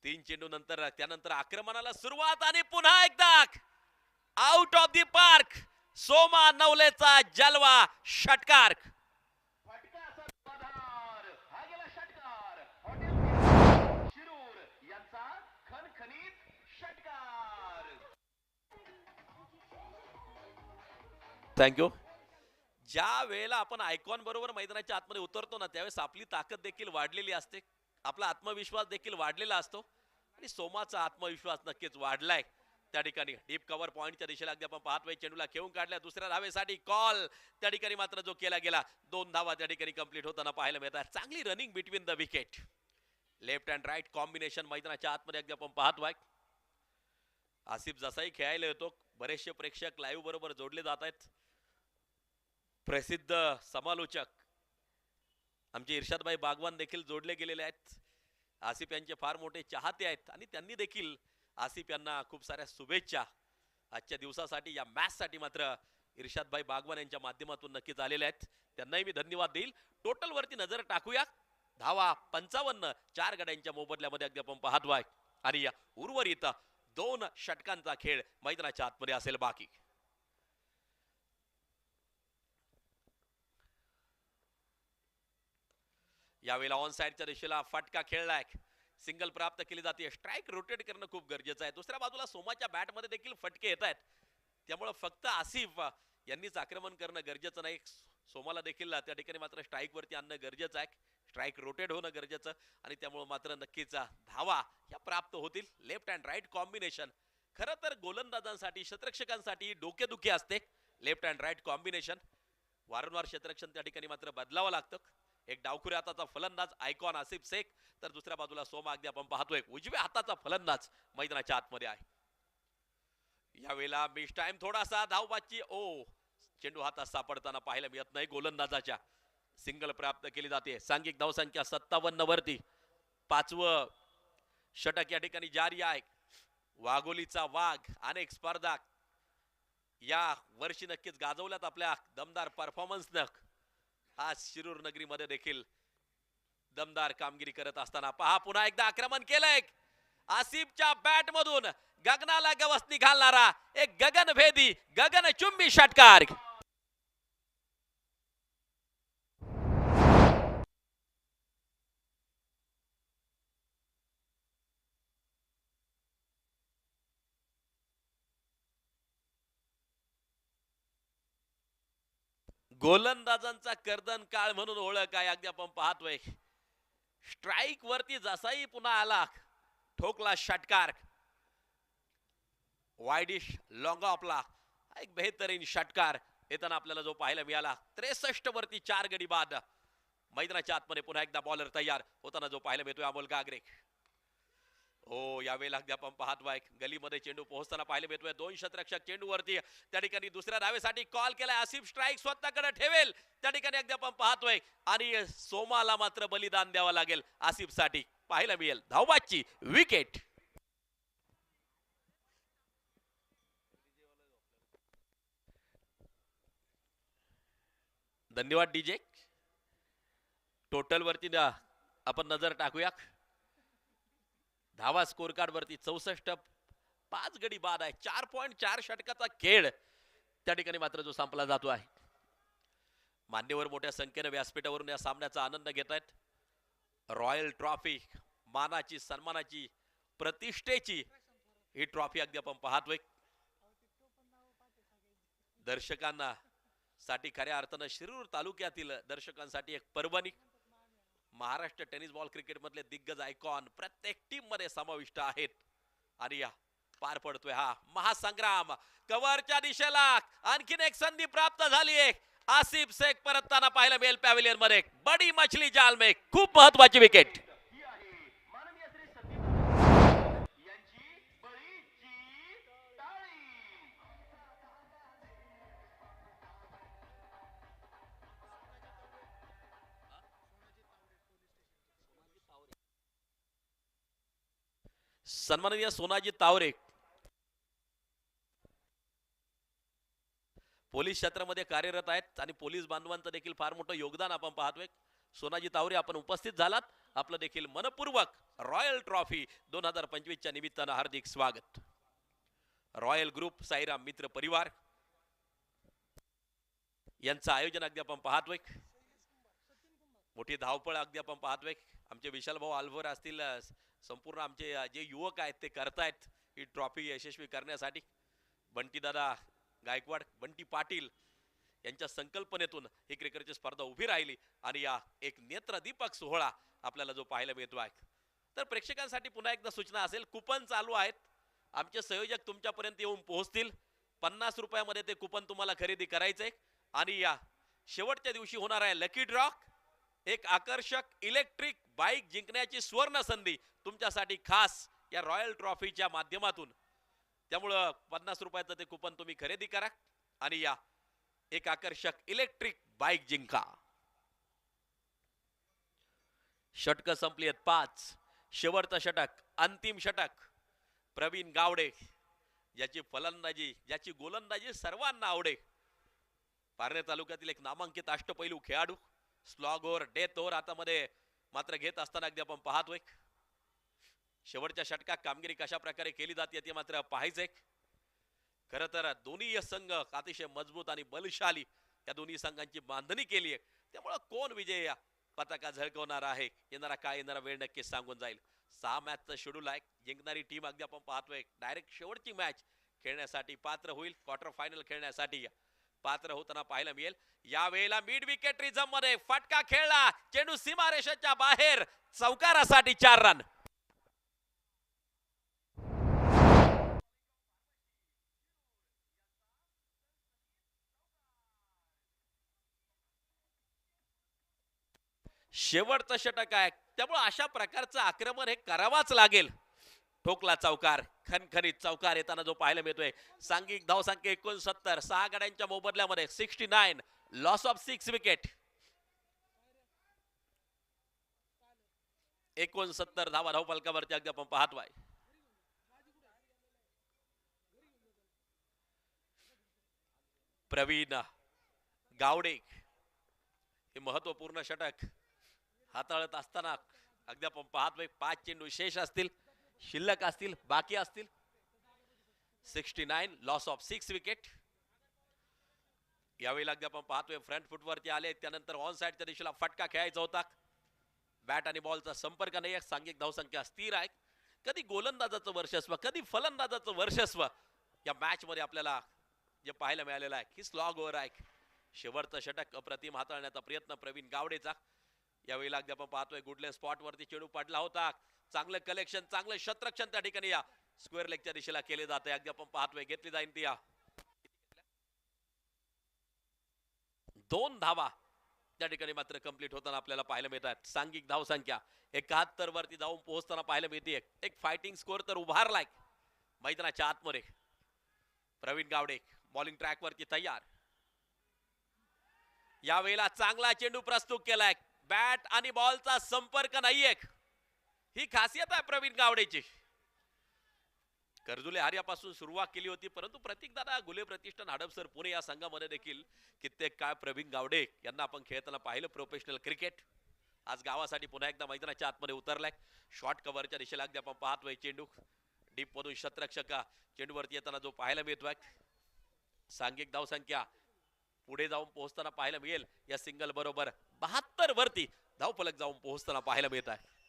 3 चेंडू नंतर त्यानंतर आक्रमणाला सुरुवात आणि पुन्हा एकदा out of the park. Soma नवलेचा जलवा षटकार. थँक्यू. ज्या वेळेला आपण आयकॉन बरोबर मैदानाच्या आतमध्ये उतरतो ना त्यावेळेस आपली ताकद देखील वाढलेली असते, आपला आत्मविश्वास देखील वाढलेला असतो आणि सोमाचा आत्मविश्वास नक्कीच वाढलाय त्या ठिकाणी. डीप कव्हर पॉइंटच्या दिशेला अगदी आपण पाहतोय. चेंडूला खेळून काढल्या, दुसऱ्या धावेसाठी कॉल त्या ठिकाणी मात्र जो केला गेला. 2 धावा त्या ठिकाणी कंप्लीट होताना पाहायला मिळतात. चांगली running between the wicket. Left and right combination मैदानाच्या आतमध्ये अगदी आपण पाहतोय. आसिफ जसाही खेळायला येतो, बरेचसे प्रेक्षक लाईव्ह बरोबर जोडले जात आहेत. प्रसिद्ध समालोचक आमचे इर्शादभाई बागवान देखील जोडले गेलेले आहेत. आसिफ यांचे फार मोठे चाहते आहेत आणि त्यांनी देखील आसिफ यांना खूप साऱ्या शुभेच्छा आजच्या दिवसासाठी, या मॅच साठी मात्र इर्शादभाई बागवान यांच्या माध्यमातून नक्कीच आलेले आहेत. त्यांनाही मी धन्यवाद देईल. टोटल वरती नजर टाकूया. धावा 55, 4 गड्यांच्या मोबदल्यामध्ये अगदी आपण पाहतोय आणि या उर्वरित 2 षटकांचा खेळ मैदानाच्या आतमध्ये असेल बाकी. यावेळेला ऑन साइडच्या दिशेला फटका खेळलाय. सिंगल प्राप्त केली जाते. स्ट्राईक रोटेट करणं खूप गरजेचं आहे. दुसऱ्या बाजूला सोमाच्या बॅटमध्ये देखील फटके येत आहेत, त्यामुळे फक्त आसिफ यांनीच आक्रमण करणं गरजेचं नाही. सोमाला देखील त्या ठिकाणी मात्र स्ट्राईक वरती आणणं गरजेचं आहे. स्ट्राईक रोटेट होणं गरजेचं आणि त्यामुळे मात्र नक्कीच धावा या प्राप्त होतील. लेफ्ट अँड राईट कॉम्बिनेशन खरं तर गोलंदाजांसाठी, क्षेत्ररक्षकांसाठी डोकेदुखी असते. लेफ्ट अँड राईट कॉम्बिनेशन वारंवार क्षेत्ररक्षण त्या ठिकाणी मात्र बदलावं लागतं. एक डावखुऱ्या हाताचा फलंदाज आयकॉन आसिफ शेख, तर दुसऱ्या बाजूला सोमा अगदी आपण पाहतोय उजव्या हाताचा फलंदाज मैदानाच्या आतमध्ये आहे. यावेळेला मिस टाइम थोडासा धावबाची. ओ चेंडू हातात सापडताना पाहायला मिळत नाही. गोलंदाजाच्या सिंगल प्राप्त केली जाते. सांघिक धावसंख्या 57 वरती 5वं षटक या ठिकाणी जारी आहे. वाघोलीचा वाघ अनेक स्पर्धा या वर्षी नक्कीच गाजवल्यात आपल्या दमदार परफॉर्मन्सनं. आज शिरूर नगरीमध्ये देखील दमदार कामगिरी करत असताना पहा पुन्हा एकदा आक्रमण केलंय. आसिफच्या बॅट मधून गगनाला गवसणी घालणारा एक गगनभेदी, गगनचुंबी षटकार. गोलंदाजांचा कर्दन काळ म्हणून ओळख आहे अगदी आपण पाहतोय. स्ट्राईक वरती जसाही पुन्हा आला, ठोकला षटकार. वाईडिश लॉंग ऑफला एक बेहतरीन षटकार येताना आपल्याला जो पाहायला मिळाला. 63 वरती 4 गडी बाद. मैदानाच्या आतमध्ये पुन्हा एकदा बॉलर तयार होताना जो पाहायला मिळतोय अमोल गागरे. हो यावेळेला अगदी आपण पाहतोय गलीमध्ये चेंडू पोहोचताना पाहायला मिळतोय. 2 क्षेत्ररक्षक चेंडूवरती त्या ठिकाणी दुसऱ्या धावेसाठी कॉल केलाय. आसिफ स्ट्राईक स्वतःकडे ठेवेल त्या ठिकाणी अगदी आपण पाहतोय आणि सोमाला मात्र बलिदान द्यावं लागेल. आसिफ साठी पाहायला मिळेल धावबाची विकेट. धन्यवाद डीजे. टोटल वरती आपण नजर टाकूया. धावा स्कोर कार्ड वरती 64, 5 गडी बाद आहे. 4.4 षटकाचा खेळ त्या ठिकाणी मात्र जो संपला जातो आहे. मान्यवर मोठ्या संख्येने व्यासपीठावरून या सामन्याचा आनंद घेत आहेत. रॉयल ट्रॉफी, मानाची, सन्मानाची, प्रतिष्ठेची ही ट्रॉफी अगदी आपण पाहतोय. दर्शकांना साठी खऱ्या अर्थानं शिरूर तालुक्यातील दर्शकांसाठी एक पर्वणी. महाराष्ट्र टेनिस बॉल क्रिकेट मधले दिग्गज आयकॉन प्रत्येक टीम मध्ये समाविष्ट आहेत आणि या पार पडतोय हा महासंग्राम. कव्हरच्या दिशेला आणखीन एक संधी प्राप्त झाली आहे. आसिफ शेख परतताना पाहायला मिळेल पॅव्हिलियन मध्ये. बडी मछली जाल में खूप महत्वाची विकेट. सन्माननीय सोनाजी तावरे पोलीस क्षेत्रामध्ये कार्यरत आहेत आणि पोलीस बांधवांचं देखील फार मोठं योगदान आपण पाहतोय. सोनाजी तावरे आपण उपस्थित झालात, आपलं देखील मनपूर्वक रॉयल ट्रॉफी 2025 च्या निमित्तानं हार्दिक स्वागत. रॉयल ग्रुप साईराम मित्र परिवार यांचं आयोजन अगदी आपण पाहतोय. मोठी धावपळ अगदी आपण पाहतोय. आमचे विशाल भाऊ आल्भोर असतील, संपूर्ण आमचे जे युवक आहेत ते करतायत ही ट्रॉफी यशस्वी करण्यासाठी. बंटी दादा गायकवाड, बंटी पाटील यांच्या संकल्पनेतून ही क्रिकेटची स्पर्धा उभी राहिली आणि या एक नेत्रदीपक सोहळा आपल्याला जो पाहायला मिळतो आहे. तर प्रेक्षकांसाठी पुन्हा एकदा सूचना असेल, कुपन चालू आहेत. आमचे संयोजक तुमच्यापर्यंत येऊन पोहोचतील. 50 रुपयामध्ये ते कुपन तुम्हाला खरेदी करायचंय आणि या शेवटच्या दिवशी होणार आहे लकी ड्रॉ. एक आकर्षक इलेक्ट्रिक बाईक जिंकण्याची सुवर्ण संधी तुमच्यासाठी खास या रॉयल ट्रॉफीच्या माध्यमातून. त्यामुळं 50 रुपयाचं ते कुपन तुम्ही खरेदी करा आणि या एक आकर्षक इलेक्ट्रिक बाईक जिंका. षटक संपली आहेत 5. शेवटचं षटक, अंतिम षटक. प्रवीण गावडे ज्याची फलंदाजी, ज्याची गोलंदाजी सर्वांना आवडे. पारनेर तालुक्यातील एक नामांकित अष्टपैलू खेळाडू. स्लॉग ओव्हर, डेथ ओव्हर हातामध्ये मात्र घेत असताना अगदी आपण पाहतोय. शेवटच्या षटकात कामगिरी कशा प्रकारे केली जाते ते मात्र पाहायचंय. खरं तर दोन्ही संघ अतिशय मजबूत आणि बलशाली या दोन्ही संघांची बांधणी केली आहे. त्यामुळे कोण विजय या पताका झळकवणार आहे, येणारा काय येणारा वेळ नक्कीच सांगून जाईल. 6 मॅचचं शेड्यूल आहे. जिंकणारी टीम अगदी आपण पाहतोय डायरेक्ट शेवटची मॅच खेळण्यासाठी पात्र होईल. क्वार्टर फायनल खेळण्यासाठी पात्र होताना पाहायला मिळेल. यावेळेला मिड विकेट रिझम मध्ये फटका खेळला, चेंडू सीमारेषेच्या बाहेर, चौकारासाठी 4 रन. शेवटचं षटक आहे, त्यामुळे अशा प्रकारचं आक्रमण हे करावाच लागेल. ठोकला चौकार, खनखनीत चौकार येताना जो पाहायला मिळतोय. सांघिक धावसंख्या 69, 6 गड्यांच्या मोबदल्यामध्ये 69, लॉस ऑफ 6 विकेट. 69 धावा धावफलकावरती अगदी आपण पाहतोय. प्रवीण गावडे हे महत्वपूर्ण षटक हाताळत असताना अगदी आपण पाहतोय. 5 चेंडू शेष असतील, शिल्लक असतील, बाकी असतील. 69, लॉस ऑफ 6 विकेट. यावेळी अगदी आपण पाहतोय फ्रंट फुटवरती आले, त्यानंतर ऑन साइडच्या दिशेला फटका खेळायचा होता. बॅट आणि बॉलचा संपर्क नाही. सांघिक धावसंख्या स्थिर आहे. कधी गोलंदाजाचं वर्चस्व, कधी फलंदाजाचं वर्चस्व या मॅच मध्ये आपल्याला जे पाहायला मिळालेलं आहे. ही स्लॉग ओव्हर आहे. शेवटचं षटक अप्रतिम हाताळण्याचा प्रयत्न प्रवीण गावडेचा. यावेळी अगदी आपण पाहतोय गुडले स्पॉट वरती चेंडू पडला होता. चांगलं कलेक्शन, चांगलं शतरक्षण त्या ठिकाणी या स्क्वेअर लेगच्या दिशेला केले जाते. अगदी आपण पाहतोय घेतली जाईल ती 2 धावा त्या ठिकाणी मात्र कंप्लीट होताना आपल्याला पाहायला मिळतात. सांघिक धावसंख्या 71 वरती जाऊन पोहोचताना पाहायला मिळते. एक फायटिंग स्कोर तर उभारलाय मैदानाच्या आतमध्ये. प्रवीण गावडे बॉलिंग ट्रॅक वरती तयार. यावेळेला चांगला चेंडू प्रस्तुत केलाय. बॅट आणि बॉलचा संपर्क नाहीये. ही खासियत आहे प्रवीण गावडेची. कर्जुले हार्यापासून सुरुवात केली होती, परंतु प्रतीकदादा गुले प्रतिष्ठान हडपसर पुणे या संघामध्ये देखील कित्येक काळ प्रवीण गावडे यांना आपण खेळताना पाहिलं प्रोफेशनल क्रिकेट. आज गावासाठी पुन्हा एकदा मैदानाच्या आतमध्ये उतरलाय. शॉर्ट कव्हरच्या दिशेला अगदी आपण पाहतोय. चेंडू डीप मधून शतरक्षक चेंडूवरती येताना जो पाहायला मिळतोय. सांघिक धावसंख्या पुढे जाऊन पोहोचताना पाहायला मिळेल. या सिंगल बरोबर 72 वरती धावफलक जाऊन पोहोचताना पाहायला मिळत आहे.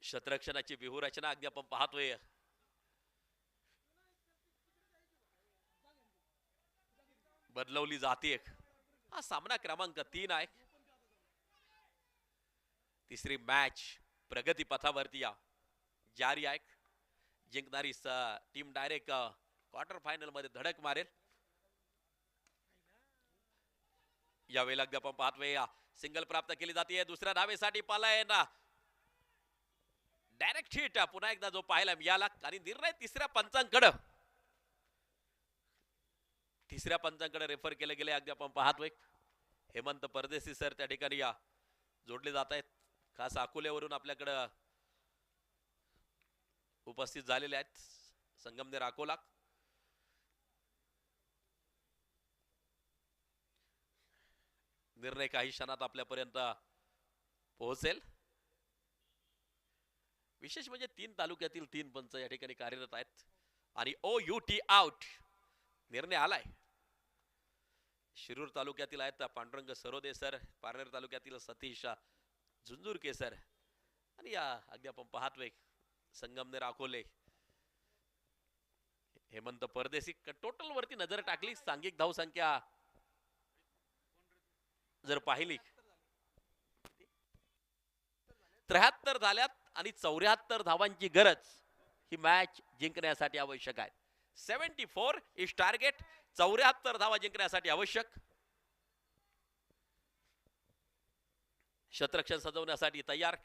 शतरक्षणाची व्यूहरचना अगदी आपण पाहतोय. बदलवली जाते. हा सामना क्रमांक 3 आहे. तिसरी मॅच प्रगती पथावरती जारी आहे. जिंकणारी टीम डायरेक्ट क्वार्टर फायनल मध्ये धडक मारेल. यावेळेला अगदी आपण पाहतोय सिंगल प्राप्त केली जाते दुसऱ्या धावेसाठी पालाय ना डायरेक्ट हिट पुन्हा एकदा जो पाहायला मिळाला आणि निर्णय तिसऱ्या पंचांकडे रेफर केले गेले. अगदी आपण पाहतोय हेमंत परदेशी सर त्या ठिकाणी जोडले जात आहेत. खास अकोल्यावरून आपल्याकडे उपस्थित झालेले आहेत संगमनेर अकोला. निर्णय काही क्षणात आपल्यापर्यंत पोहोचेल. विशेष म्हणजे 3 तालुक्यातील 3 पंच या ठिकाणी कार्यरत आहेत आणि OUT आउट निर्णय आलाय. शिरूर तालुक्यातील आहेत पांडुरंग सरोदे सर, पारनेर तालुक्यातील सतीश झुंझुरके सर आणि अगदी आपण पाहतोय संगमनेर अकोले हेमंत परदेशी. टोटल वरती नजर टाकली सांघिक धाव संख्या जर पाहिली 73 झाल्यात आणि 74 धावांची गरज ही मॅच जिंकण्यासाठी आवश्यक आहे. 74 इज टार्गेट. 74 धावा जिंकण्यासाठी आवश्यक. शतरक्षण सजवण्यासाठी तयार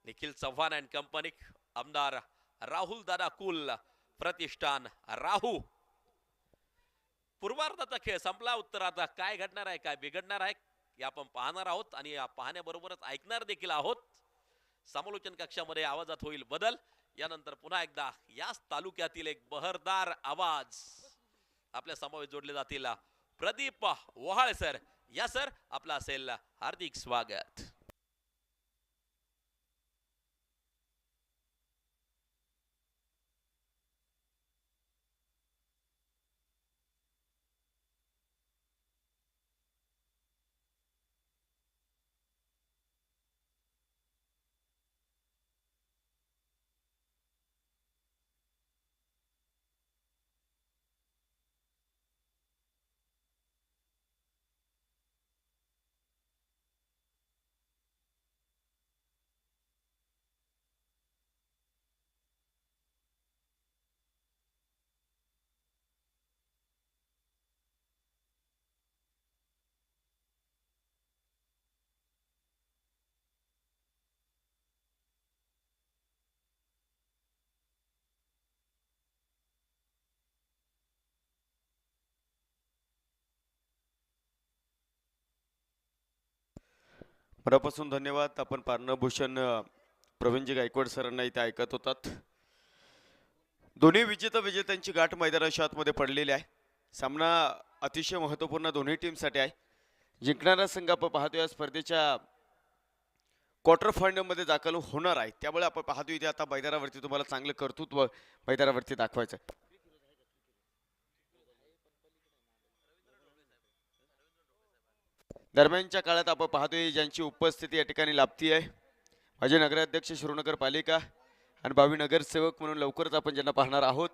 निखिल चव्हाण अँड कंपनी. आमदार राहुल दादा कुल प्रतिष्ठान राहू. पूर्वार्धाचा खेळ संपला. उत्तरार्धात काय घडणार आहे काय बिघडणार आहे हे आपण पाहणार आहोत आणि पाहण्याबरोबरच ऐकणार देखील आहोत. समालोचन कक्षामध्ये आवाजात होईल बदल. यानंतर पुन्हा एकदा याच तालुक्यातील एक बहरदार आवाज आपल्या समावेश जोडले जातील. प्रदीप वहाळ सर. या सर आपला असेल हार्दिक स्वागत. मनापासून धन्यवाद. आपण पार्णभूषण प्रवीणजी गायकवाड सरांना इथे ऐकत होतात. दोन्ही विजेत्यांची गाठ मैदानाच्या आतमध्ये पडलेली आहे. सामना अतिशय महत्त्वपूर्ण दोन्ही टीमसाठी आहे. जिंकणारा संघ आपण पाहतोय स्पर्धेच्या क्वार्टर फायनलमध्ये दाखल होणार आहे. त्यामुळे आपण पाहतोय इथे आता मैदानावरती तुम्हाला चांगलं कर्तृत्व मैदानावरती दाखवायचं. दरम्यानच्या काळात आपण पाहतोय ज्यांची उपस्थिती या ठिकाणी लाभती आहे माजी नगराध्यक्ष शिरोनगर पालिका आणि भावी नगरसेवक म्हणून लवकरच आपण ज्यांना पाहणार आहोत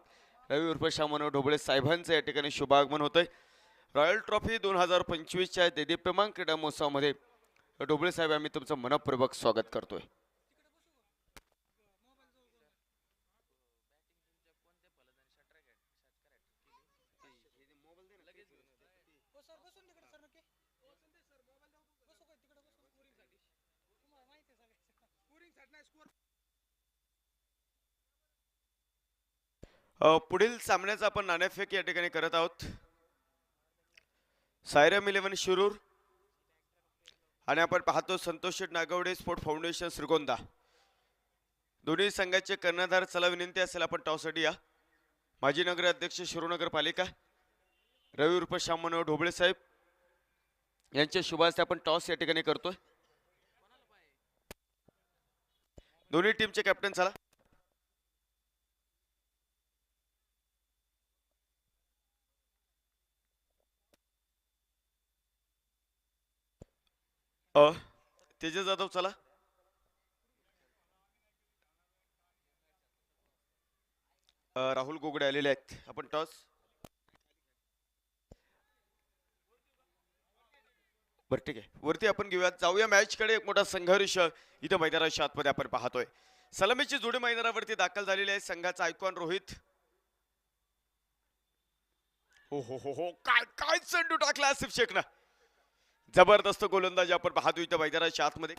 रवी उर्फ शामनोहर ढोबळे साहेबांचं या ठिकाणी शुभागमन होतंय. रॉयल ट्रॉफी 2025च्या देदीप्यमान क्रीडा महोत्सवामध्ये ढोबळे साहेब आम्ही तुमचं मनपूर्वक स्वागत करतोय. पुढील सामन्याचा आपण नाणेफेक या ठिकाणी करत आहोत. सायरम 11 शिरूर आणि आपण पाहतो संतोष नागवडे स्पोर्ट फाउंडेशन श्रीगोंदा. दोन्ही संघाचे कर्णधार चला विनंती असेल आपण टॉससाठी या. माजी नगराध्यक्ष शिरोनगर पालिका रवी उर्फ शामनोहर ढोबळे साहेब यांच्या शुभास्ते आपण टॉस या ठिकाणी करतोय. दोन्ही टीमचे कॅप्टन चला. तेजस जाधव चला. राहुल गोगडे आलेले आहेत. आपण टॉस बरं ठीक आहे वरती आपण घेऊयात. जाऊया मॅच कडे. एक मोठा संघर्ष इथं मैदानाच्या आतमध्ये आपण पाहतोय. सलामीची जोडी मैदानावरती दाखल झालेली आहे संघाचा आयकॉन रोहित. हो हो हो हो, काय काय चेंडू टाकला आसिफ शेखनं. जबरदस्त गोलंदाजी आपण पाहतो इथं मैदानाच्या आतमध्ये.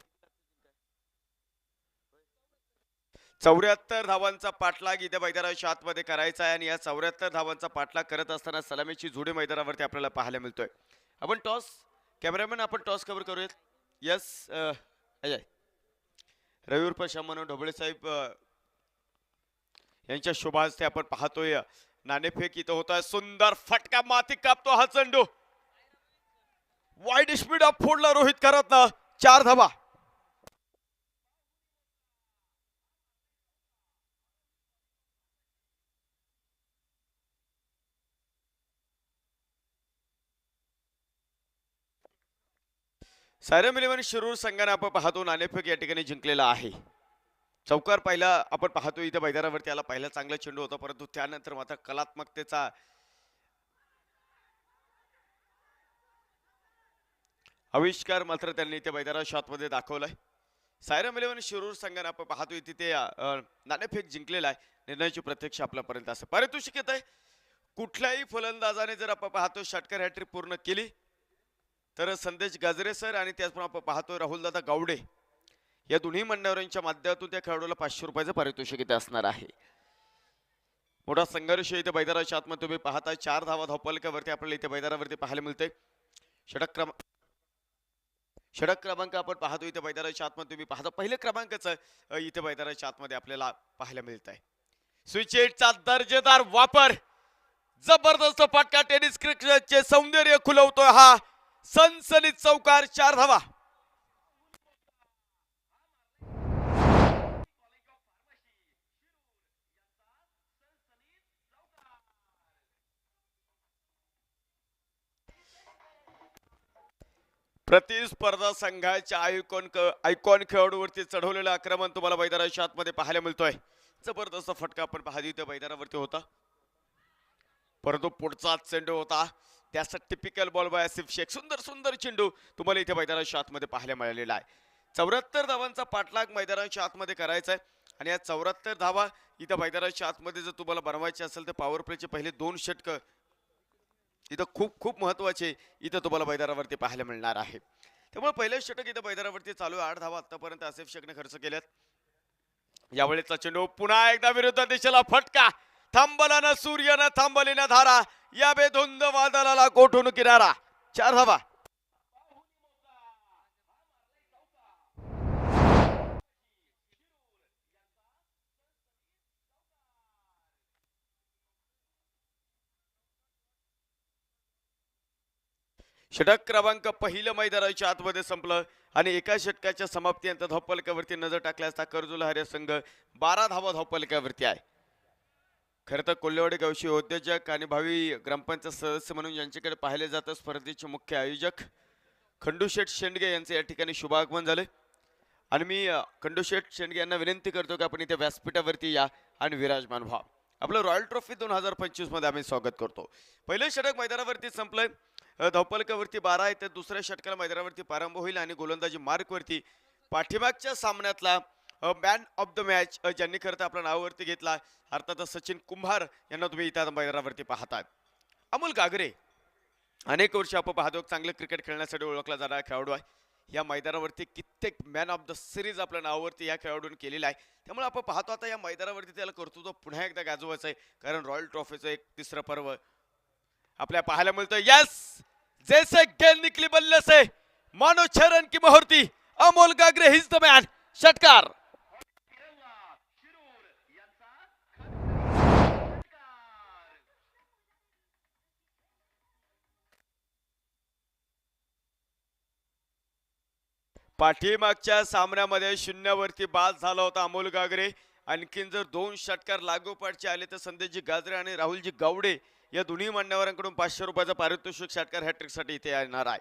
74 धावांचा पाठलाग इथे मैदानाच्या आतमध्ये करायचा आहे आणि या 74 धावांचा पाठलाग करत असताना सलामीची जोडी मैदानावरती आपल्याला पाहायला मिळतोय. आपण टॉस, कॅमेरामॅन आपण टॉस कव्हर करूयात. यस अजय रवी उर्फ शमन ढोबळे साहेब यांच्या शुभ हस्ते आपण पाहतोय नाणेफेक इथं होत आहे. सुंदर फटका, माती कापतो हा चेंडू. वाईड स्पीड अप फोडला रोहित करत ना 4 धावा. सायरम इलेव्हन शिरूर संघाने आपण पाहतो नाणेफेक या ठिकाणी जिंकलेला आहे. चौकार पहिला आपण पाहतो इथे मैदानावरती आला, पहिला चांगला चेंडू होता परंतु त्यानंतर मात्र कलात्मकतेचा आविष्कार मात्र त्यांनी इथे मैदानाच्या आतमध्ये दाखवलाय. सायरम इलेव्हन शिरूर संघाने आपण पाहतो इथे ते नाणेफेक जिंकलेला आहे. निर्णयाची प्रत्यक्ष आपल्यापर्यंत असं पारितोषिक येत आहे. कुठल्याही फलंदाजाने जर आपण पाहतो षटकार हॅट्रिक पूर्ण केली तर संदेश गाजरे सर आणि त्याचप्रमाणे आपण पाहतो राहुलदादा गावडे या दोन्ही मान्यवरांच्या माध्यमातून त्या खेळाडूला 500 रुपयाचं पारितोषिक इथे असणार आहे. मोठा संघर्ष इथे मैदानाच्या आतमध्ये तुम्ही पाहता. 4 धावा धावपलकावरती आपल्याला इथे मैदानावरती पाहायला मिळते. षटक क्रमांक आपण पाहतो इथे मैदानाच्या आतमध्ये तुम्ही पाहता पहिल्या क्रमांकाचं इथे मैदानाच्या आतमध्ये आपल्याला पाहायला मिळत आहे. स्विचेटचा दर्जेदार वापर, जबरदस्त फटका, टेनिस क्रिकेटचे सौंदर्य खुलवतोय हा सनसनीत चौकार. 4 धावा. प्रतिस्पर्धा संघाच्या आयकॉन खेळाडूवरती चढवलेलं आक्रमण तुम्हाला मैदानाच्या आतमध्ये पाहायला मिळतोय. जबरदस्त फटका आपण पाहतो इथे मैदानावरती होता परंतु पुढचा चेंडू होता त्याचा typical ball by Asif Sheikh. सुंदर सुंदर चेंडू तुम्हाला इथे मैदानाच्या आतमध्ये पाहायला मिळालेला आहे. 74 धावांचा पाठलाग मैदानाच्या आतमध्ये करायचा आहे आणि या 74 धावा इथं मैदानाच्या आतमध्ये जर तुम्हाला बनवायचे असेल तर पॉवर प्लेचे पहिले 2 षटक इथं खूप खूप महत्वाचे इथं तुम्हाला मैदानावरती पाहायला मिळणार आहे. त्यामुळे पहिलं षटक इथं मैदानावरती चालू आहे. 8 धावा आतापर्यंत आसिफ शेखने खर्च केल्यात. यावेळेचा चेंडू पुन्हा एकदा विरुद्ध दिशेला फटका, थांबला ना सूर्य ना थांबली ना धारा, या बेधुंद वादळाला गोठून किनारा. 4 धावा. षटक क्रमांक पहिलं मैदानाच्या आतमध्ये संपलं आणि एका षटकाच्या समाप्तीनंतर धावपलकावरती नजर टाकल्यास कर्जुल हरिया संघ 12 धावा धावपलकावरती आहे. खरं तर कोल्हेवाडी गावचे उद्योजक आणि भावी ग्रामपंचायत सदस्य म्हणून यांच्याकडे पाहिले जातं स्पर्धेचे मुख्य आयोजक खंडूशेठ शेंडगे यांचे या ठिकाणी शुभागमन झाले आणि मी खंडूशेठ शेंडगे यांना विनंती करतो की आपण इथे व्यासपीठावरती या आणि विराजमान व्हा. आपलं रॉयल ट्रॉफी 2025 मध्ये आम्ही स्वागत करतो. पहिलं षटक मैदानावरती संपलंय. धावपलकावरती 12 आहे तर दुसऱ्या षटकाला मैदानावरती प्रारंभ होईल आणि गोलंदाजी मार्कवरती पाठीमागच्या सामन्यातला मॅन ऑफ द मॅच ज्यांनी खरं तर आपल्या नावावरती घेतला अर्थात सचिन कुंभार यांना तुम्ही इथं मैदानावरती पाहताय. अमोल गागरे अनेक वर्ष आपण पाहतो चांगलं क्रिकेट खेळण्यासाठी ओळखला जाणारा खेळाडू आहे. या मैदानावरती कित्येक मॅन ऑफ द सिरीज आपल्या नावावरती या खेळाडूने केलेला आहे. त्यामुळे आपण पाहतो आता या मैदानावरती त्याला कर्तृत्व पुन्हा एकदा गाजवायचं आहे कारण रॉयल ट्रॉफीचं एक तिसरं पर्व आपल्या पाहायला मिळतं. यस, जैसे गेंद निकली बल्ले से मानो चरण की मुहूर्ती, Amol Gagare he's the man. षटकार. पाठीमागच्या सामन्यामध्ये 0वरती बाद झाला होता अमोल गागरे. आणखीन जर 2 षटकार लागोपाठचे आले तर संदेशजी गाजरे आणि राहुलजी गावडे या दोन्ही मान्यवरांकडून 500 रुपयाचं पारितोषिक षटकार हॅट्रिकसाठी इथे येणार आहे.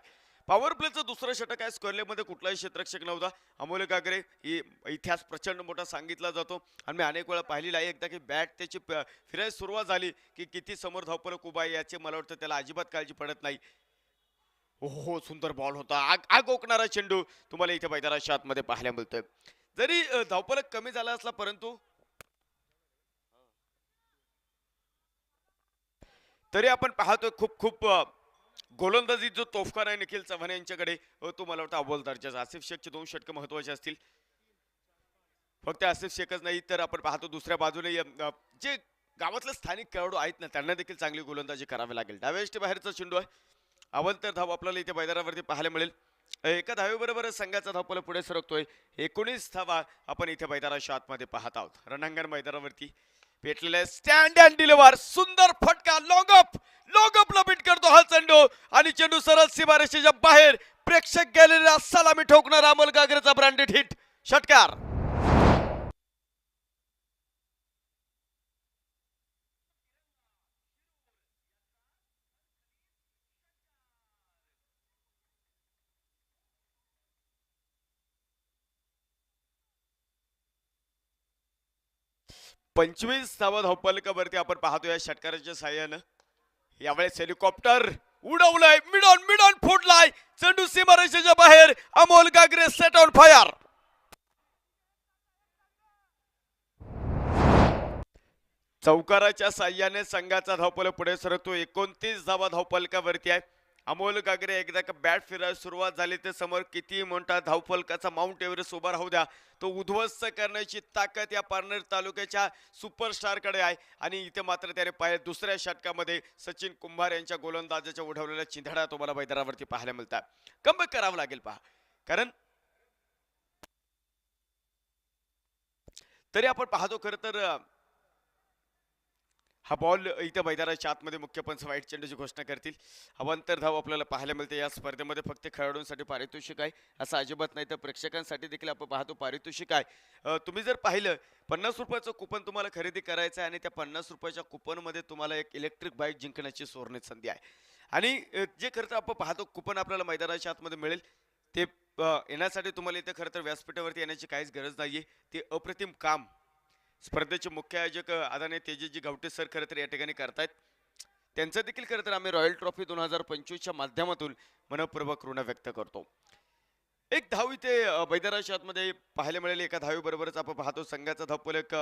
पॉवर प्लेचं दुसरं षटक आहे. स्क्वेअरलेगमध्ये कुठलाही क्षेत्ररक्षक नव्हता. अमोल गागरे ही इतिहास प्रचंड मोठा सांगितला जातो आणि मी अनेक वेळा पाहिलेला आहे. एकदा की बॅट त्याची फिरायला सुरुवात झाली की किती समोर धावपलक उभा आहे याचे मला वाटतं त्याला अजिबात काळजी पडत नाही. हो सुंदर बॉल होता. आग ओकणारा चेंडू तुम्हाला इथे मैदानाच्या आतमध्ये पाहायला मिळतोय. जरी धावफलक कमी झाला असला परंतु तरी आपण पाहतोय खूप खूप गोलंदाजी जो तोफखाना आहे निखिल चव्हाण यांच्याकडे तो मला वाटतं अव्वल दर्जाचा. आसिफ शेखचे 2 षटकं महत्वाचे असतील. फक्त आसिफ शेखच नाही तर आपण पाहतो दुसऱ्या बाजूने जे गावातले स्थानिक खेळाडू आहेत ना त्यांना देखील चांगली गोलंदाजी करावी लागेल. डाव्या यष्टी बाहेरचा चेंडू आहे. अवंतर धाव आपल्याला इथे मैदानावरती पाहायला मिळेल. एका धावेबरोबर संघाचा धावपल पुढे सरकतोय. 19 धावा आपण इथे मैदानाच्या आतमध्ये पाहत आहोत. रणांगण मैदानावरती पेटलेले स्टँड अँड डिलिव्हर सुंदर फटका लॉंग अपला बीट करतो हा चेंडू आणि चेंडू सरळ सीमारेषेच्या बाहेर प्रेक्षक गॅलरीला सलामी ठोकणार अमोल गागरेचा ब्रँडेड हिट षटकार. पंचवीस धावा धावपलकावरती आपण पाहतो या षटकाराच्या साह्यानं. यावेळेस हेलिकॉप्टर उडवलाय मिड ऑन फोडलाय चेंडू सीमारेषेच्या बाहेर. Amol Gagare set on fire. चौकाराच्या साह्याने संघाचा धावपल पुढे सरकतो. 29 धावा धावपलकावरती आहे. अमोल गागरे एकदा का बॅट फिरायला सुरुवात झाली तर समोर किती मोठा धावफलकाचा माउंट एव्हरेस्ट उभा राहू द्या तो उद्ध्वस्त करण्याची ताकद या पारनेर तालुक्याच्या सुपरस्टारकडे आहे. आणि इथे मात्र त्याने पाहिजे दुसऱ्या षटकामध्ये सचिन कुंभार यांच्या गोलंदाजाच्या उडवलेल्या चिंधड्या तुम्हाला मैदानावरती पाहायला मिळतात. कमबॅक करावं लागेल पहा कारण तरी आपण पाहतो खरं तर हा बॉल इथे मैदानाच्या आतमध्ये मुख्य पंच वाईट चेंडूची घोषणा करतील. अवांतर धाव आपल्याला पाहायला मिळते. या स्पर्धेमध्ये फक्त खेळाडूंसाठी पारितोषिक आहे असं अजिबात नाही तर प्रेक्षकांसाठी देखील आपण पाहतो पारितोषिक आहे. तुम्ही जर पाहिलं 50 रुपयाचं कुपन तुम्हाला खरेदी करायचं आहे आणि त्या 50 रुपयाच्या कुपनमध्ये तुम्हाला एक इलेक्ट्रिक बाईक जिंकण्याची सुवर्णित संधी आहे. आणि जे खरं तर आपण पाहतो कुपन आपल्याला मैदानाच्या आतमध्ये मिळेल ते येण्यासाठी तुम्हाला इथे खरं तर व्यासपीठावरती येण्याची काहीच गरज नाहीये. ते अप्रतिम काम स्पर्धेचे मुख्य आयोजक आदरणीय तेजसजी गावटे सर खरं तर या ठिकाणी करतायत. त्यांचं देखील खरं तर आम्ही रॉयल ट्रॉफी 2025च्या माध्यमातून मनपूर्वक ऋण व्यक्त करतो. एक धाव इथे मैदानाच्या आतमध्ये पाहायला मिळेल. एका धावीबरोबरच आपण पाहतो संघाचा धावपल एक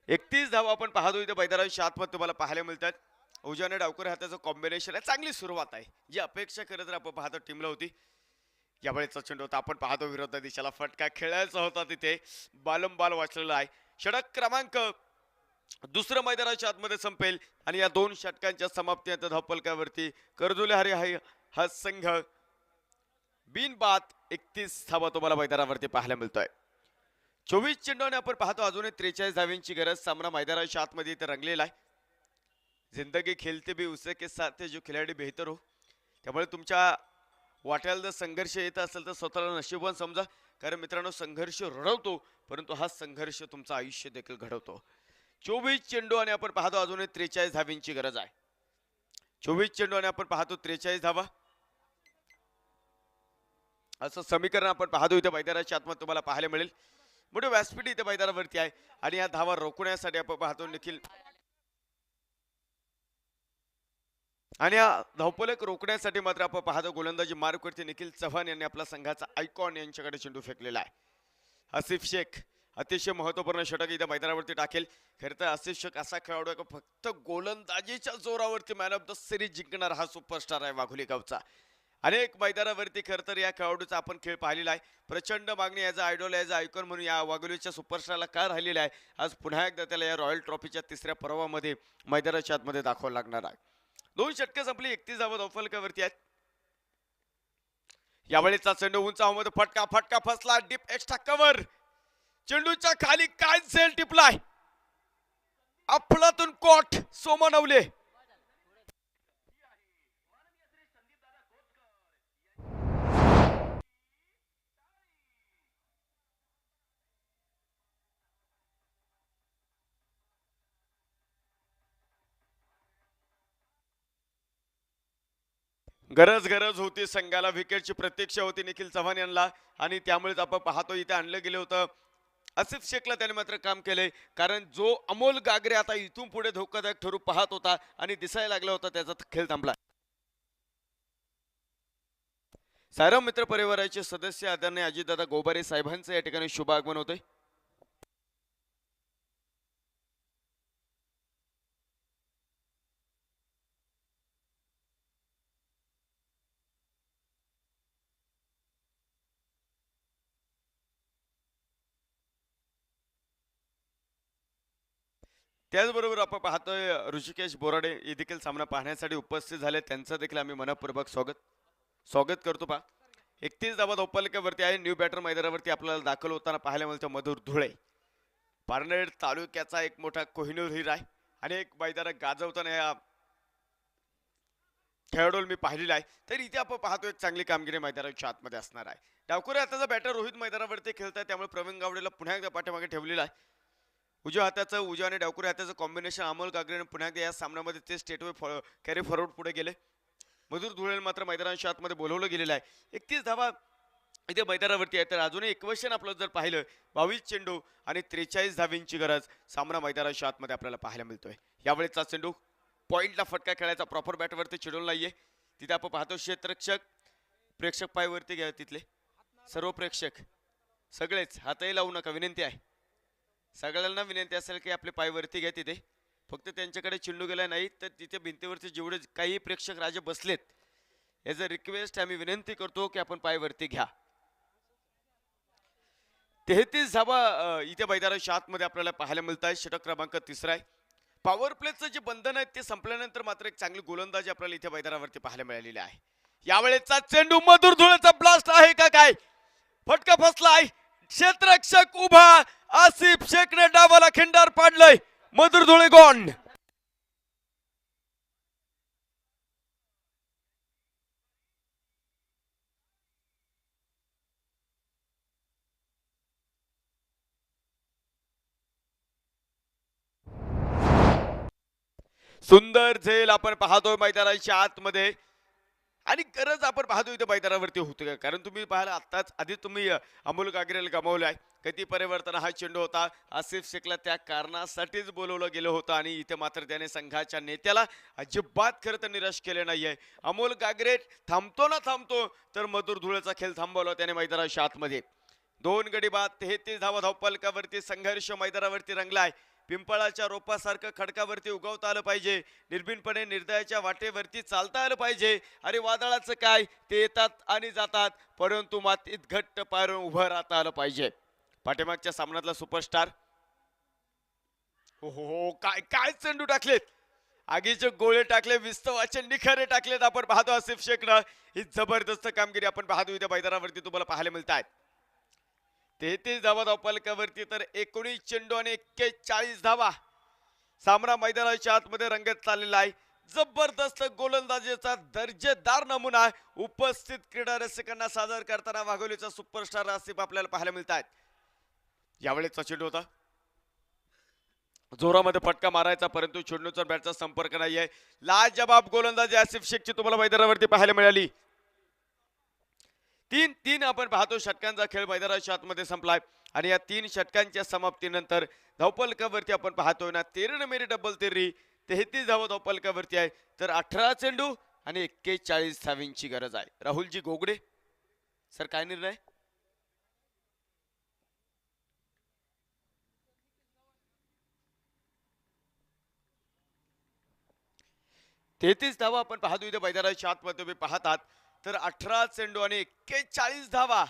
31 धावा आपण पाहतो इथे मैदानाच्या आतमध्ये तुम्हाला पाहायला मिळतात. उजाने डावकर हाताचं कॉम्बिनेशन आहे. चांगली सुरुवात आहे जी अपेक्षा करत आपण पाहतो टीमला होती. यावेळेचा चेंडू होता आपण पाहतो विरोधी दिशेला फटका खेळायचा होता तिथे बालंबाल वाचलेला आहे. षटक क्रमांक दुसरं मैदानाच्या आतमध्ये संपेल आणि या 2 षटकांच्या समाप्तीनंतर धावपलकावरती कर्जुले हरी आहे हा संघ बिनबाद 31 धावा तुम्हाला मैदानावरती पाहायला मिळतोय. 24 चेंडूने आपण पाहतो अजूनही 43 धाव्यांची गरज. सामना मैदानाच्या आतमध्ये इथे रंगलेला आहे. जिंदगी खेलते भी उसे के साथ जो खिलाडी बेहतर हो. त्यामुळे तुमच्या वाट्याला जर संघर्ष येत असेल तर स्वतःला नशीबवान समजा कारण मित्रांनो संघर्ष रडवतो परंतु हा संघर्ष तुमचं आयुष्य देखील घडवतो. 24 चेंडू आणि आपण पाहतो अजूनही 43 धाव्यांची गरज आहे. 24 चेंडू आणि आपण पाहतो 43 धावा असं समीकरण आपण पाहतो इथे मैदानाच्या आतमध्ये तुम्हाला पाहायला मिळेल. मोठे व्यासपीठ इथे मैदानावरती आहे आणि या धावा रोखण्यासाठी आपण पाहतो निखिल आणि या धावपलक रोखण्यासाठी मात्र आपण पाहतो गोलंदाजी मार्कवरती निखिल चव्हाण यांनी आपला संघाचा आयकॉन यांच्याकडे चेंडू फेकलेला आहे. आसिफ शेख अतिशय महत्वपूर्ण षटक इथे मैदानावरती टाकेल. खरं तर आसिफ शेख असा खेळाडू आहे का फक्त गोलंदाजीच्या जोरावरती मॅन ऑफ द सिरीज जिंकणार हा सुपरस्टार आहे वाघोली गावचा. अनेक मैदानावरती खरं तर या खेळाडूचा आपण खेळ पाहिलेला आहे. प्रचंड मागणी as a idol as a icon म्हणून या वाघोलीच्या सुपरस्टारला का राहिलेला आहे. आज पुन्हा एकदा त्याला या रॉयल ट्रॉफीच्या 3ऱ्या पर्वामध्ये मैदानाच्या आतमध्ये दाखवावं लागणार आहे. 2 षटकं संपली 31 धावा धावफलकावरती आहेत. यावेळेचा चेंडू उंच हवेमध्ये फटका फसला डीप एक्स्ट्रा कव्हर चेंडूच्या खाली काय झेल टिपलाय अफलातून कोट सोमनवले. गरज होती संघाला विकेटची प्रतीक्षा होती निखिल चव्हाण यांना आणि त्यामुळेच आपण पाहतो इथे आणलं गेलं होतं आसिफ शेखला त्याने मात्र काम केलंय, कारण जो अमोल गागरे आता इथून पुढे धोकादायक ठरू पाहत होता आणि दिसायला लागला होता त्याचा खेळ थांबला. सायराम मित्र परिवाराचे सदस्य आदरणीय अजितदादा गोबारे साहेबांचं या ठिकाणी शुभ आगमन होतंय. त्याचबरोबर आपण पाहतोय ऋषिकेश बोराडे हे देखील सामना पाहण्यासाठी उपस्थित झाले, त्यांचं देखील आम्ही मनपूर्वक स्वागत करतो. 31 धावा धावपलकावरती आहे. न्यू बॅटर मैदानावरती आपल्याला दाखल होताना पाहायला मिळतं मधुर धुळे. पारनेर तालुक्याचा एक मोठा कोहिनूर हिरा आहे आणि एक मैदान गाजवताना या खेळाडू मी पाहिलेला आहे. तर इथे आपण पाहतो एक चांगली कामगिरी मैदानाच्या आतमध्ये असणार आहे. डावखुरे हाताचा बॅटर रोहित मैदानावरती खेळतात, त्यामुळे प्रवीण गावडेला पुन्हा एकदा पाठीमागे ठेवलेला आहे. उजव्या आणि डावखुरे हाताचं कॉम्बिनेशन अमोल गागरेने पुन्हा एकदा या सामन्यामध्ये ते स्टेटवे कॅरी फॉरवर्ड पुढे गेले. मधुर धुळे मात्र मैदानाच्या आतमध्ये बोलवलं गेलेलं आहे. 31 धावा इथे मैदानावरती आहे. तर अजूनही इक्वेशन आपलं जर पाहिलं 22 चेंडू आणि 43 धावींची गरज सामना मैदानाच्या आतमध्ये आपल्याला पाहायला मिळतोय. यावेळेचा चेंडू पॉइंटला फटका खेळायचा प्रॉपर बॅटवरती चिडवून नाहीये. तिथे आपण पाहतो क्षेत्ररक्षक प्रेक्षक पायवरती घ्या, तिथले सर्व प्रेक्षक सगळेच हातही लावू नका, विनंती आहे. सगळ्यांना विनंती असेल की आपले पायवरती घ्या. तिथे फक्त त्यांच्याकडे चेंडू गेला नाही तर तिथे भिंतीवरती जेवढे काही प्रेक्षक राजे बसलेत एज अ रिक्वेस्ट आम्ही विनंती करतो की आपण पायवरती घ्या. 33 धावा इथे मैदानाच्या आतमध्ये आपल्याला पाहायला मिळत आहे. षटक क्रमांक 3 आहे. पॉवर प्लेचं जे बंधन आहे ते संपल्यानंतर मात्र एक चांगली गोलंदाजी आपल्याला इथे मैदानावरती पाहायला मिळालेली आहे. यावेळेचा चेंडू मधुर धुळेचा ब्लास्ट आहे का काय, फटका फसलाय. क्षेत्ररक्षक उभा, आसिफ शेखने डावाला खिंडार पाडलंय. मधुर धुळे गॉन. सुंदर झेल आपण पाहतोय मैदानाच्या आतमध्ये आणि गरज आपण पाहतो इथे मैदानावरती होते का, कारण तुम्ही पाहायला आत्ताच आधी तुम्ही अमोल गागरेला गमावलाय. कधी परिवर्तन हा चेंडू होता. आसिफ शेखला त्या कारणासाठीच बोलवलं गेलं होतं आणि इथे मात्र त्याने संघाच्या नेत्याला अजिबात खरं तर निराश केले नाहीये. अमोल गागरे थांबतो ना थांबतो तर मधुर धुळेचा खेळ थांबवला त्याने मैदानाच्या आतमध्ये. 2 गडी बाद 33 धावा धावपलकावरती संघर्ष मैदानावरती रंगलाय. पिंपळाच्या रोपासारखं खडकावरती उगवता आलं पाहिजे, निर्भीनपणे निर्दयाच्या वाटेवरती चालता आलं पाहिजे. अरे वादळाचं काय, ते येतात आणि जातात, परंतु मातीत घट्ट पारून उभं राहता आलं पाहिजे. पाठीमागच्या सामन्यातला सुपरस्टार हो काय काय चेंडू टाकलेत, आगीचे गोळे टाकले, विस्तवाचे निखारे टाकलेत. आपण पाहतो आसिफ शेखनं ही जबरदस्त कामगिरी आपण पाहतो इथे मैदानावरती तुम्हाला पाहायला मिळत आहे. 33 धावा धावपलकावरती तर 19 चेंडू आणि 41 धावा. सामना मैदानाच्या आतमध्ये रंगत चाललेला आहे. जबरदस्त गोलंदाजीचा दर्जेदार नमुना उपस्थित क्रीडा रसिकांना सादर करताना वाघोलीचा सुपरस्टार आसिफ आपल्याला पाहायला मिळत आहेत. यावेळेचा चेंडू होता, जोरामध्ये फटका मारायचा परंतु चेंडूचा बॅटचा संपर्क नाहीये. लाजबाब गोलंदाजी आसिफ शेखची तुम्हाला मैदानावरती पाहायला मिळाली. 3 आपण पाहतो षटकांचा खेळ मैदानाच्या आतमध्ये संपलाय आणि या 3 षटकांच्या समाप्तीनंतर धावपलकावरती आपण पाहतोय ना 13 मेरी डबल 33 धावा धावपलकावरती आहे. तर 18 चेंडू आणि 41 धावींची गरज आहे. राहुलजी गोगडे सर काय निर्णय? तेहतीस धावा आपण पाहतो इथे मैदानाच्या आतमध्ये तुम्ही पाहतात. तर 18 चेंडू आणि 41 धावा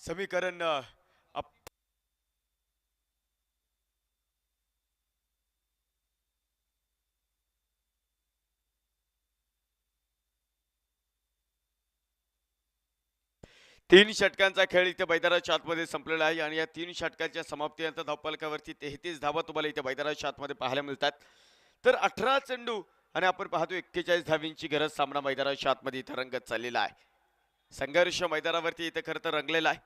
समीकरण तीन षटकांचा खेळ इथे मैदानाच्या आतमध्ये संपलेला आहे आणि या 3 षटकांच्या समाप्तीनंतर धावपलकावरती 33 धावा तुम्हाला इथे मैदानाच्या आतमध्ये पाहायला मिळतात. तर 18 चेंडू आणि आपण पाहतो 41 धावींची गरज सामना मैदानाच्या आतमध्ये इथे रंगत चाललेला आहे. संघर्ष मैदानावरती इथे खरं तर रंगलेला आहे.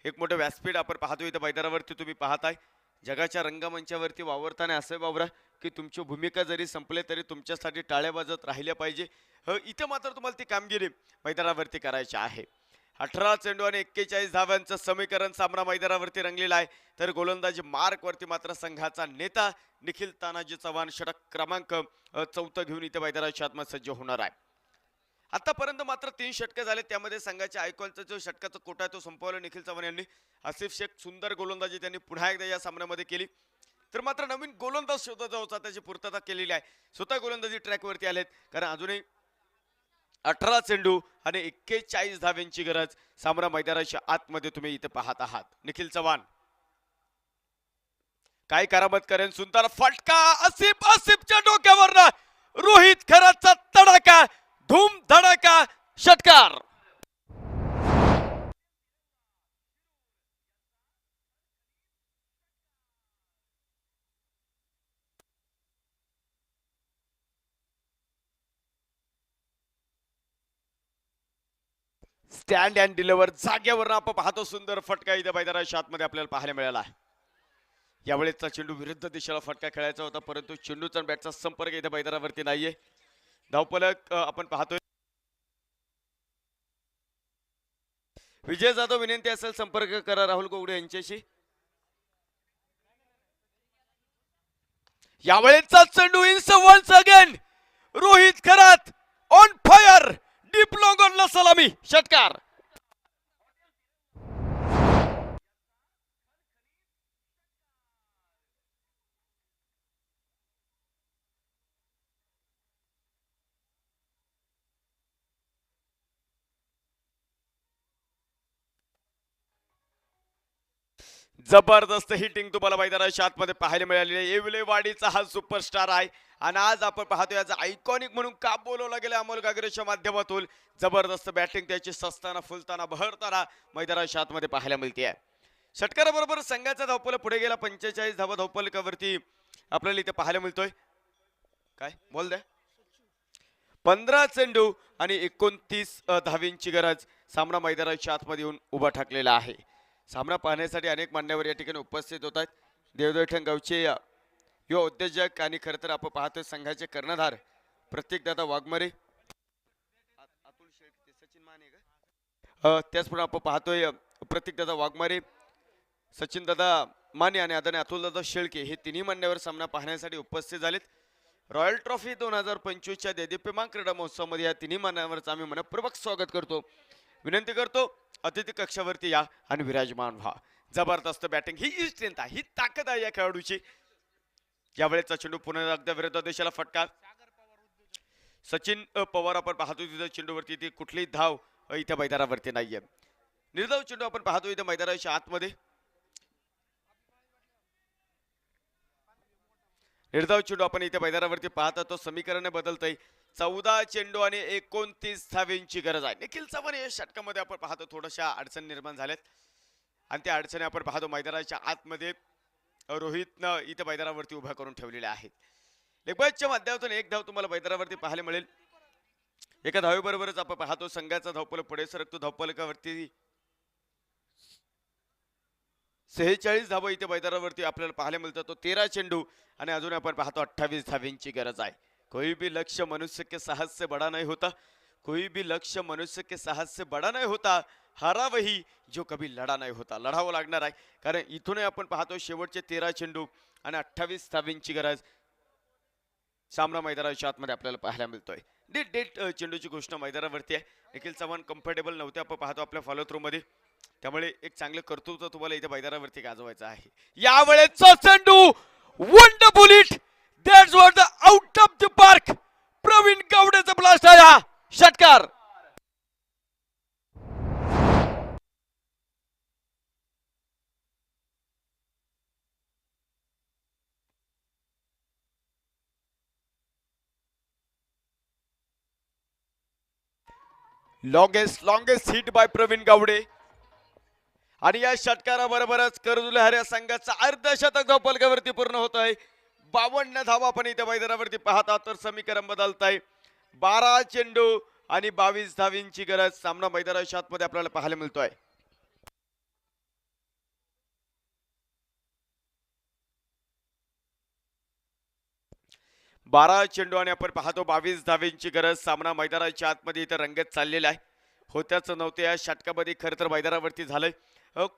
एक मोठं व्यासपीठ आपण पाहतो इथे मैदानावरती तुम्ही पाहताय. जगाच्या रंगमंचावरती वावरताना असे वावरा की तुमची भूमिका जरी संपले तरी तुमच्यासाठी टाळ्या वाजत राहिल्या पाहिजे. इथे मात्र तुम्हाला ती कामगिरी मैदानावरती करायची आहे. 18 चेंडू आणि 41 धावांचं समीकरण सामना मैदानावरती रंगलेला आहे. तर गोलंदाजी मार्क वरती मात्र संघाचा नेता निखिल तानाजी चव्हाण षटक क्रमांक 4 घेऊन इथे मैदानाच्या आतमध्ये सज्ज होणार आहे. आतापर्यंत मात्र 3 षटके झाले, त्यामध्ये संघाच्या आयकॉनचा जो षटकाचा कोटा आहे तो संपवला निखिल चव्हाण यांनी. आसिफ शेख सुंदर गोलंदाजी त्यांनी पुन्हा एकदा या सामन्यामध्ये केली. तर मात्र नवीन गोलंदाज शोधत होता त्याची पूर्तता केलेली आहे. स्वतः गोलंदाजी ट्रॅकवरती आलेत, कारण अजूनही 18 चेंडू आणि 41 धाव्यांची गरज सामना मैदानाच्या आतमध्ये तुम्ही इथे पाहत आहात. निखिल चव्हाण काय करामत करेन, सुंदर फटका, आसिफच्या डोक्यावर रोहित खराचा तडाखा, धूम धडाका, षटकार. स्टँड अँड डिलिव्हर जागेवर आपण पाहतो सुंदर फटका इथे मैदानाच्या आतमध्ये आपल्याला पाहायला मिळाला. यावेळेसचा चेंडू विरुद्ध दिशेला फटका खेळायचा होता, परंतु चेंडूचा बॅटचा संपर्क इथे मैदानावरती नाहीये. धावफलक आपण पाहतोय. विजय जाधव विनंती असेल संपर्क करा राहुल गोगडे यांच्याशी. यावेळेसचा चेंडू इन्स once again, Rohit Kharat on fire, deep long ऑनला सलामी, षटकार. जबरदस्त हिटिंग तुम्हाला मैदानाच्या आतमध्ये पाहायला मिळालेली आहे. येवलेवाडीचा हा सुपरस्टार आहे आणि आज आपण पाहतो याचा आयकॉनिक म्हणून का बोलवला गेला अमोल गागरेच्या माध्यमातून. जबरदस्त बॅटिंग त्याची सस्ताना फुलताना बहरताना मैदानाच्या आतमध्ये पाहायला मिळते आहे. षटकाराबरोबर संघाचा धावपल पुढे गेला. 45 धावा धावपलकावरती आपल्याला इथे पाहायला मिळतोय. काय बोल द्या. 15 चेंडू आणि 29 धावींची गरज सामना मैदानाच्या आतमध्ये येऊन उभा ठाकलेला आहे. सामना पाहण्यासाठी अनेक मान्यवर या ठिकाणी उपस्थित होत आहेत. देवदैठण गावचे युवा उद्योजक आणि खरं तर आपण पाहतोय संघाचे कर्णधार प्रतीकदादा वाघमारे, सचिन माने का, त्याचप्रमाणे आपण पाहतोय प्रतीकदादा वाघमारे, सचिनदादा माने आणि आदरणीय अतुलदादा शेळके हे तिन्ही मान्यवर सामना पाहण्यासाठी उपस्थित झालेत. रॉयल ट्रॉफी 2025च्या देदीप्यमान क्रीडा महोत्सवामध्ये या तिन्ही मान्यवरांचं आम्ही मनपूर्वक स्वागत करतो. विनंती करतो अतिथी कक्षावरती या आणि विराजमान व्हा. जबरदस्त बॅटिंग, ही स्ट्रेंथ आहे, ही ताकद आहे या खेळाडूची. यावेळेचा चेंडू पुन्हा एकदा विरुद्ध दिशेला फटका. सचिन पवार आपण पाहतो तिथे चेंडूवरती ती कुठलीही धाव इथे मैदानावरती नाहीये. निर्धाव चेंडू आपण पाहतो इथे मैदानाच्या आतमध्ये. निर्धाव चेंडू आपण इथे मैदानावरती पाहता तो समीकरण बदलतंय. 14 चेंडू आणि 29 धावींची गरज आहे. निखिल चव्हाण या षटकामध्ये आपण पाहतो थोड्याशा अडचणी निर्माण झाल्यात आणि त्या अडचणी आपण पाहतो मैदानाच्या आतमध्ये रोहितनं इथे मैदानावरती उभा करून ठेवलेल्या आहेत. लेगबाजच्या माध्यमातून एक धाव तुम्हाला मैदानावरती पाहायला मिळेल. एका धावेबरोबरच आपण पाहतो संघाचा धावपल पुढे सरकतो. धावपलकावरती 46 धावा इथे मैदानावरती आपल्याला पाहायला मिळतात. तो 13 चेंडू आणि अजून आपण पाहतो 28 धावींची गरज आहे. कोई भी लक्ष्य मनुष्य के साहस से बड़ा नहीं होता, कोई भी लक्ष्य मनुष्य के साहस से बड़ा नहीं होता, हारा वही जो कभी लढा नाही होता. लढावं लागणार आहे, कारण इथूनही आपण पाहतो शेवटचे 13 चेंडू आणि 28 धावींची गरज सामना मैदानाच्या आतमध्ये आपल्याला पाहायला मिळतोय. डेट चेंडूची घोषणा मैदानावरती आहे. निखिल चव्हाण कम्फर्टेबल नव्हते आपण पाहतो आपल्या फॉलो थ्रू मध्ये, त्यामुळे एक चांगलं कर्तृत्व तुम्हाला इथे मैदानावरती गाजवायचं आहे. यावेळेचा चेंडू wonderful hit, that's what the out of the park, Pravin गावडेचा ब्लास्ट आहे, षटकार. Longest hit by Pravin Gawade आणि या षटकाराबरोबरच कर्जुलहऱ्या संघाचा अर्धशतक धावपलकावरती पूर्ण होत आहे. 52 धावा आपण इथे मैदानावरती पाहता तर समीकरण बदलत आहे. 12 चेंडू आणि 22 धावींची गरज सामना मैदानाच्या आतमध्ये आपल्याला पाहायला मिळतोय. बारा चेंडू आणि आपण पाहतो 22 धावींची गरज सामना मैदानाच्या आतमध्ये इथे रंगत चाललेला आहे. होत्याच नव्हते. या षटकामध्ये खरं तर मैदानावरती झालंय.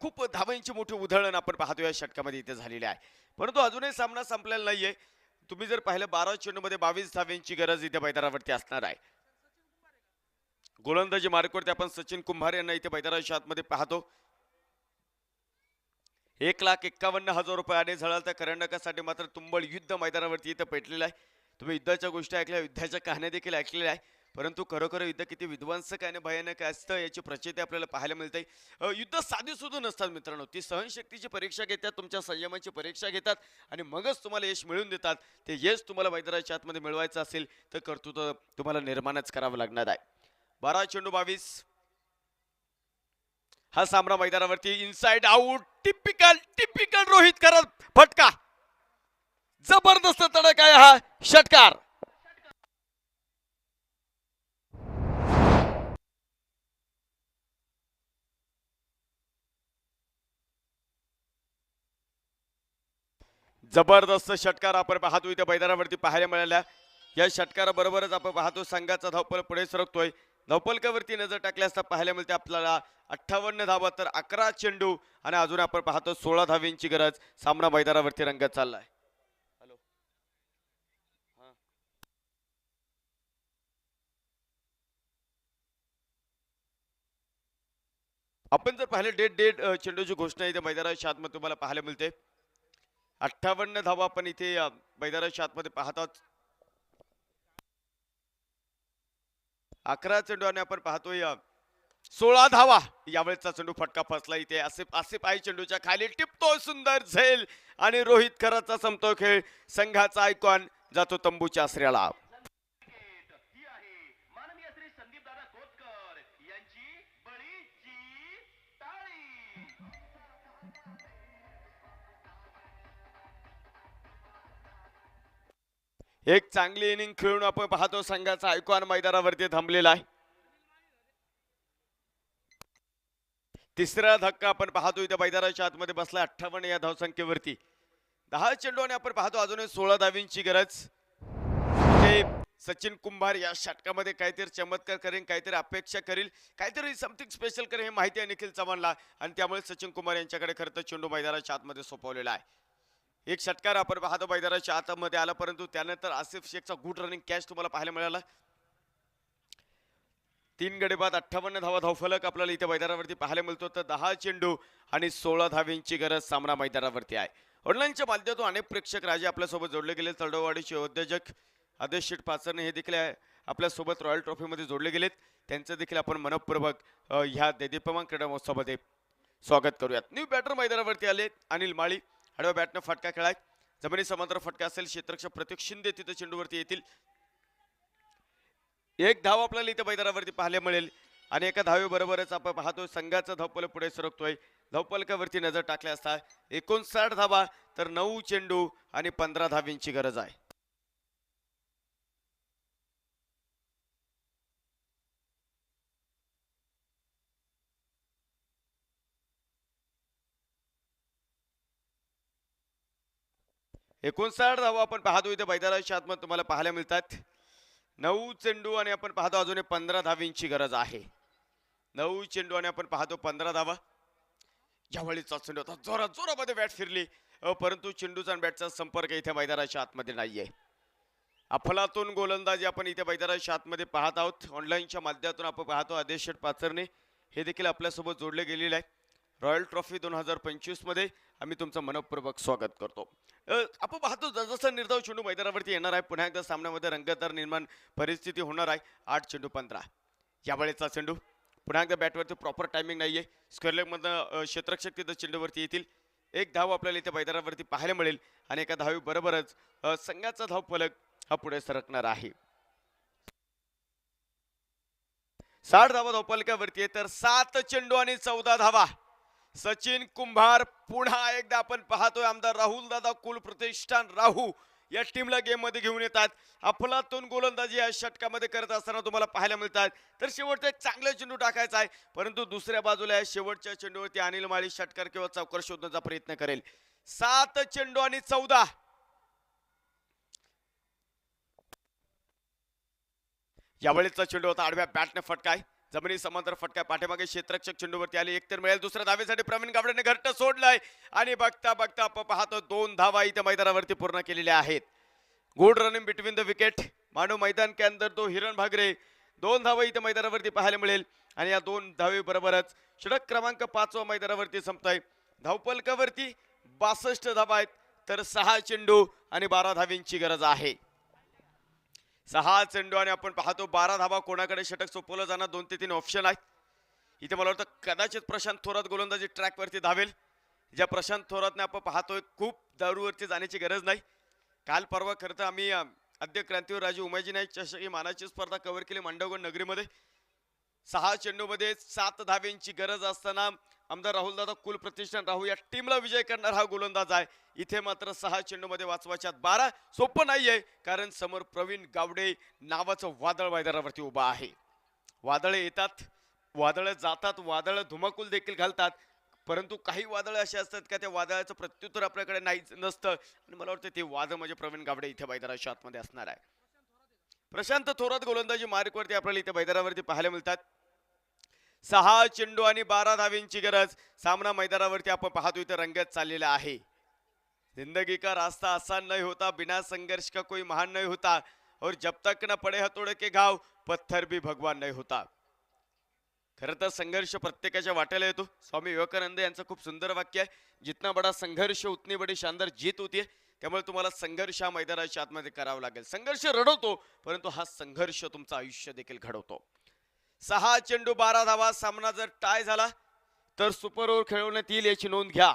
खूप धावांची मोठी उधळण आपण पाहतो या षटकामध्ये इथे झालेली आहे. परंतु अजूनही सामना संपलेला नाहीये. तुम्ही जर पाहिलं 12 चेंडूमध्ये 22 धावांची गरज इथे मैदानावरती असणार आहे. गोलंदाजी मार्कवरती आपण सचिन कुंभार यांना इथे मैदानाच्या आतमध्ये पाहतो. 1,51,000 रुपये झळाळत्या करंडकासाठी मात्र तुंबळ युद्ध मैदानावरती इथं पेटलेलं आहे. तुम्ही युद्धाच्या गोष्टी ऐकल्या, युद्धाच्या कहाण्या देखील ऐकलेल्या आहे. परंतु खरोखर युद्ध किती विध्वंसक आणि भयानक असतं याची प्रचिती आपल्याला पाहायला मिळते. युद्ध साधी सुद्धा नसतात मित्रांनो. ती सहनशक्तीची परीक्षा घेतात, तुमच्या संयमाची परीक्षा घेतात आणि मगच तुम्हाला यश मिळवून देतात. ते यश तुम्हाला मैदानाच्या आतमध्ये मिळवायचं असेल तर कर्तृत्व तुम्हाला निर्माणच करावं लागणार आहे. 12 चेंडू 22. हा सामना मैदानावरती इनसाइड आउट. टिपिकल रोहित करत फटका. जबरदस्त तडक आहे हा षटकार. जबरदस्त षटकार आपण पाहतो इथे मैदानावरती पाहायला मिळाल्या. या षटकाराबरोबरच आपण पाहतो संघाचा धावपल पुढे सरकतोय. धावपलकावरती नजर टाकली असता पाहायला मिळते आपल्याला 58 धावा तर 11 चेंडू आणि अजून आपण पाहतो 16 धावींची गरज. सामना मैदानावरती रंगत चाललाय. हॅलो, आपण जर पाहिलं डेड चेंडूची घोषणा इथे मैदानाच्या आतमध्ये तुम्हाला पाहायला मिळते. 58 धावा आपण इथे मैदानाच्या आतमध्ये पाहतात. 11 चेंडू आणि आपण पाहतोय 16 धावा. यावेळेचा चेंडू फटका फसला इथे. आसिफ आई चेंडूच्या खाली टिपतो. सुंदर झेल आणि रोहित खराचा समतोल खेळ. संघाचा आयकॉन जातो तंबूच्या आश्रयाला. एक चांगली इनिंग खेळून आपण पाहतो संघाचा आयकॉन मैदानावरती थांबलेला आहे. तिसरा धक्का आपण पाहतो इथे मैदानाच्या आतमध्ये बसला 58 या धावसंख्येवरती. 10 चेंडू आणि आपण पाहतो अजूनही 16 धावींची गरज. सचिन कुंभार या षटकामध्ये काहीतरी चमत्कार करेल, काहीतरी अपेक्षा करेल, काहीतरी समथिंग स्पेशल करेल हे माहिती आहे निखिल चव्हाणला आणि त्यामुळे सचिन कुंभार यांच्याकडे खरं तर चेंडू मैदानाच्या आतमध्ये सोपवलेला आहे. एक षटकार आपण पाहतो मैदानाच्या आतमध्ये आला परंतु त्यानंतर आसिफ शेखचा गुड रनिंग कॅच तुम्हाला पाहायला मिळाला. 3 गडी बाद 58 धावा धावफलक आपल्याला इथे मैदानावरती पाहायला मिळतो. तर 10 चेंडू आणि 16 धावींची गरज सामना मैदानावरती आहे. ऑनलाईनच्या माध्यमातून अनेक प्रेक्षक राजे आपल्यासोबत जोडले गेले. तळडवाडीचे उद्योजक आदेश शेठ पाचरणे हे देखील आपल्यासोबत रॉयल ट्रॉफीमध्ये जोडले गेलेत. त्यांचं देखील आपण मनपूर्वक ह्या देदीप्यमान क्रीडा महोत्सवामध्ये स्वागत करूयात. न्यू बॅटर मैदानावरती आले अनिल माळी. आडव्या बॅटनं फटका खेळाय. जमिनी समांतर फटका असेल. क्षेत्ररक्षक प्रतीक शिंदे तिथे चेंडूवरती येतील. एक धाव आपल्याला इथे मैदानावरती पाहायला मिळेल आणि एका धावेबरोबरच आपण पाहतो संघाचा धावपल पुढे सरकतोय. धावपलकावरती नजर टाकल्या असता 59 धावा तर 9 चेंडू आणि 15 धावींची गरज आहे. धावा आपण पाहतो इथे मैदानाच्या आतमध्ये तुम्हाला पाहायला मिळतात. 9 चेंडू आणि आपण पाहतो अजून 15 धावींची गरज आहे. 9 चेंडू आणि आपण पाहतो 15 धावा. ज्यावेळीचा चेंडू होता जोरामध्ये बॅट फिरली परंतु चेंडूचा आणि बॅटचा संपर्क इथे मैदानाच्या आतमध्ये नाहीये. अफलातून गोलंदाजी आपण इथे मैदानाच्या आतमध्ये पाहत आहोत. ऑनलाईनच्या माध्यमातून आपण पाहतो आदेश शेठ पाचरणे हे देखील आपल्यासोबत जोडले गेलेले आहे. रॉयल ट्रॉफी 2025 मध्ये आम्ही तुमचं मनपूर्वक स्वागत करतो. आपण पाहतो जसं निर्धाव चेंडू मैदानावरती येणार आहे पुन्हा एकदा सामन्यामध्ये रंगतदार निर्माण परिस्थिती होणार आहे. 8 चेंडू 15. यावेळेचा चेंडू पुन्हा एकदा बॅटवरती प्रॉपर टायमिंग नाहीये. स्क्वेअरलेगमधनं क्षेत्ररक्षक तिथं चेंडूवरती येतील. एक धाव आपल्याला इथे मैदानावरती पाहायला मिळेल आणि एका धावी बरोबरच संघाचा धावफलक हा पुढे सरकणार आहे. 60 धावा धावफलकावरती तर 7 चेंडू आणि 14 धावा. सचिन कुंभार पुन्हा एकदा आपण पाहतोय आमदार राहुल दादा कुल प्रतिष्ठान राहू या टीमला गेम मध्ये घेऊन येतात. अफलातून गोलंदाजी या षटकामध्ये करत असताना तुम्हाला पाहायला मिळतात. तर शेवटचा एक चांगला चेंडू टाकायचा आहे परंतु दुसऱ्या बाजूला या शेवटच्या चेंडूवरती अनिल माळी षटकार किंवा चौकार शोधण्याचा प्रयत्न करेल. 7 चेंडू आणि 14. यावेळेचा चेंडू होता आडव्या बॅटने फटकाय. जमिनी समांतर फटका पाठीमागे क्षेत्ररक्षक चेंडूवरती आले, एक तर मिळेल, दुसऱ्या धावेसाठी प्रवीण गावडेने घट्ट सोडलाय आणि बघता बघता आपण पाहतो 2 धावा इथे मैदानावरती पूर्ण केलेल्या आहेत. Good running between the wicket, मानो मैदान के अंदर तो हिरण भागरे. 2 धावा इथे मैदानावरती पाहायला मिळेल आणि या 2 धावे बरोबरच षटक क्रमांक 5 मैदानावरती संपतोय. धावपलकावरती 62 धावा आहेत, तर 6 चेंडू आणि 12 धावींची गरज आहे. 6 चेंडू आणि आपण पाहतो 12 धावा. कोणाकडे षटक सोपवलं जाणार, 2 ते 3 ऑप्शन आहेत. इथे मला वाटतं कदाचित प्रशांत थोरात गोलंदाजी ट्रॅकवरती धावेल. ज्या प्रशांत थोरातने आपण पाहतोय खूप दारूवरती जाण्याची गरज नाही. काल परवा खरं तर आम्ही आद्य क्रांतीवीर राजे उमाजी नाईक चषक ही मानाची स्पर्धा कव्हर केली मांडवगड नगरीमध्ये. 6 चेंडूमध्ये 7 धावेंची गरज असताना आमदार राहुलदादा कुल प्रतिष्ठान राहू या टीमला विजय करणार हा गोलंदाज आहे. इथे मात्र 6 चेंडूमध्ये वाचवाच्यात 12 सोपं नाहीये, कारण समोर प्रवीण गावडे नावाचं वादळ मैदानावरती उभा आहे. वादळे येतात, वादळ जातात, वादळ धुमाकूल देखील घालतात, परंतु काही वादळ असे असतात का त्या वादळाचं प्रत्युत्तर आपल्याकडे नाही नसतं आणि मला वाटतं ते वादळ म्हणजे प्रवीण गावडे इथे मैदानाच्या आतमध्ये असणार आहे. प्रशांत थोरात गोलंदाजी मार्कवरती आपल्याला इथे मैदानावरती पाहायला मिळतात. 6 चेंडू आणि 12 धावेंची गरज. सामना मैदानावरती आपण पाहतो इथे रंगत चाललेला आहे. जिंदगी का रास्ता आसान नहीं होता, बिना संघर्ष का कोई महान नहीं होता, और जब तक न पड़े हथौड़े के घाव पत्थर भी भगवान नहीं होता. खरं तर संघर्ष प्रत्येकाच्या वाट्याला येतो. स्वामी विवेकानंद यांचं खूप सुंदर वाक्य आहे, जितना बडा संघर्ष उतनी बडी शानदार जीत होती. त्यामुळे तुम्हाला संघर्ष हा मैदानाच्या आतमध्ये करावा लागेल. संघर्ष रडवतो, परंतु हा संघर्ष तुमचं आयुष्य देखील घडवतो. 6 चेंडू 12 धावा. सामना जर टाय झाला तर सुपर ओव्हर खेळवण्यात येईल याची नोंद घ्या.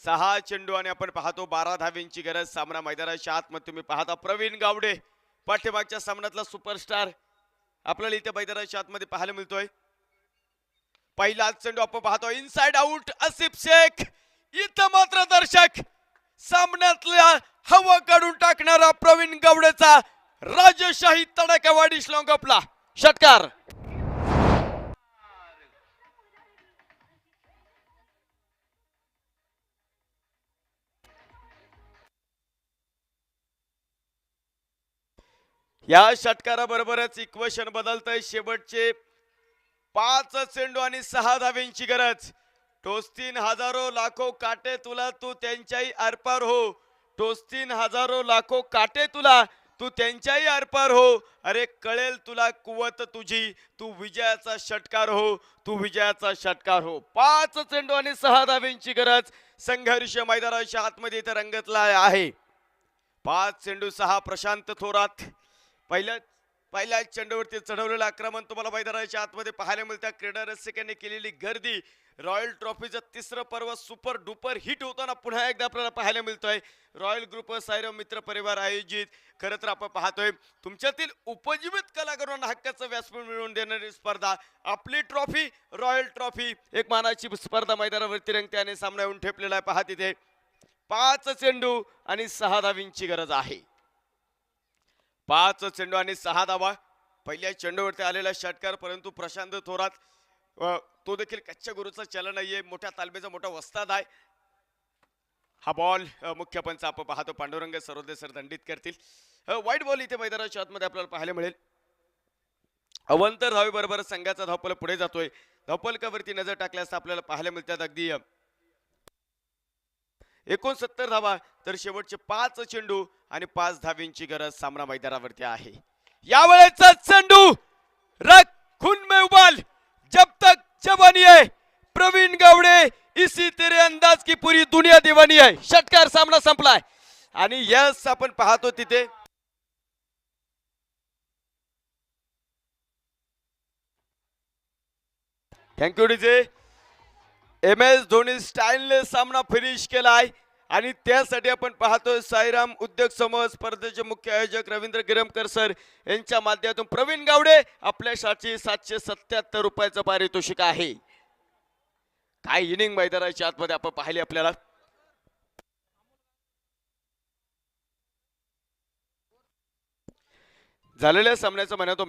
6 चेंडू आणि आपण पाहतो 12 धावेंची गरज. सामना मैदानाच्या आतमध्ये तुम्ही पाहता प्रवीण गावडे, पाठीमागच्या सामन्यातला सुपरस्टार आपल्याला इथे मैदानाच्या आतमध्ये पाहायला मिळतोय. पहिला चेंडू आपण पाहतो इनसाइड आउट आसिफ शेख. इथं मात्र दर्शक सामन्यातल्या हवा काढून टाकणारा प्रवीण गावडेचा राजशाही तडाख्यावाडी श्लोंगपला षटकार. या षटकाराबरोबरच इक्वेशन बदलतंय. शेवटचे 5 चेंडू आणि 6 धावेंची गरज. टोचतीन हजारो लाखो काटे तुला, तू त्यांच्याही आरपार हो. टोचतीन हजारो लाखो काटे तुला, तू त्यांच्याही आरपार हो. अरे कळेल तुला कुवत तुझी, तू विजयाचा षटकार हो, तू विजयाचा षटकार हो. 5 चेंडू आणि 6 धावेंची गरज. संघर्ष मैदानाच्या आतमध्ये इथे रंगतला आहे. 5 चेंडू 6. प्रशांत थोरात पहिल्या चेंडूवरती चढवलेलं आक्रमण तुम्हाला मैदानाच्या आतमध्ये पाहायला मिळतं. क्रीडा रसिकांनी केलेली गर्दी. रॉयल ट्रॉफीचं 3रं पर्व सुपर डुपर हिट होताना पुन्हा एकदा आपल्याला पाहायला मिळतोय. रॉयल ग्रुप सायरम मित्र परिवार आयोजित खरं तर आपण पाहतोय तुमच्यातील उपजीवित कलाकारांना हक्काचं व्यासपीठ मिळवून देणारी स्पर्धा आपली ट्रॉफी रॉयल ट्रॉफी. एक मानाची स्पर्धा मैदानावरती रंगते आणि सामना येऊन ठेपलेला आहे. पहा तिथे 5 चेंडू आणि 6 धावींची गरज आहे. 5 चेंडू आणि 6 धावा. पहिल्या चेंडूवरती आलेला षटकार, परंतु प्रशांत थोरात तो देखील कच्च्या गुरुचा चलन नाहीये, मोठ्या तालमीचा मोठा वस्ताद आहे. हा बॉल मुख्य पंच आपण पाहतो पांडुरंग सरोदे सर दंडित करतील. वाईट बॉल इथे मैदानाच्या आतमध्ये आपल्याला पाहायला मिळेल. अवंतर धावे बरोबर संघाचा धावपल पुढे जातोय. धावपलकावरती नजर टाकल्यास आपल्याला पाहायला मिळतात अगदी 69 धावा. तर शेवटचे 5 चेंडू आणि 5 धावींची गरज. सामना मैदानावरती आहे. यावेळेचा चेंडू खून में उबाल जब तक जवानी है, प्रवीण गावडे इसी तेरे अंदाज की पूरी दुनिया दीवानी है. षटकार. सामना संपलाय आणि यस आपण पाहतो तिथे थँक्यू डीजे. MS धोनी स्टाईलने सामना फिनिश केलाय आणि त्यासाठी आपण पाहतोय साईराम उद्योग समूह स्पर्धेचे मुख्य आयोजक रवींद्र गिरमकर सर यांच्या माध्यमातून प्रवीण गावडे आपल्यासाठी 777 रुपयाचं पारितोषिक आहे. काय इनिंग मैदानाच्या आतमध्ये आपण पाहिले आपल्याला. झालेल्या सामन्याचा म्हणतो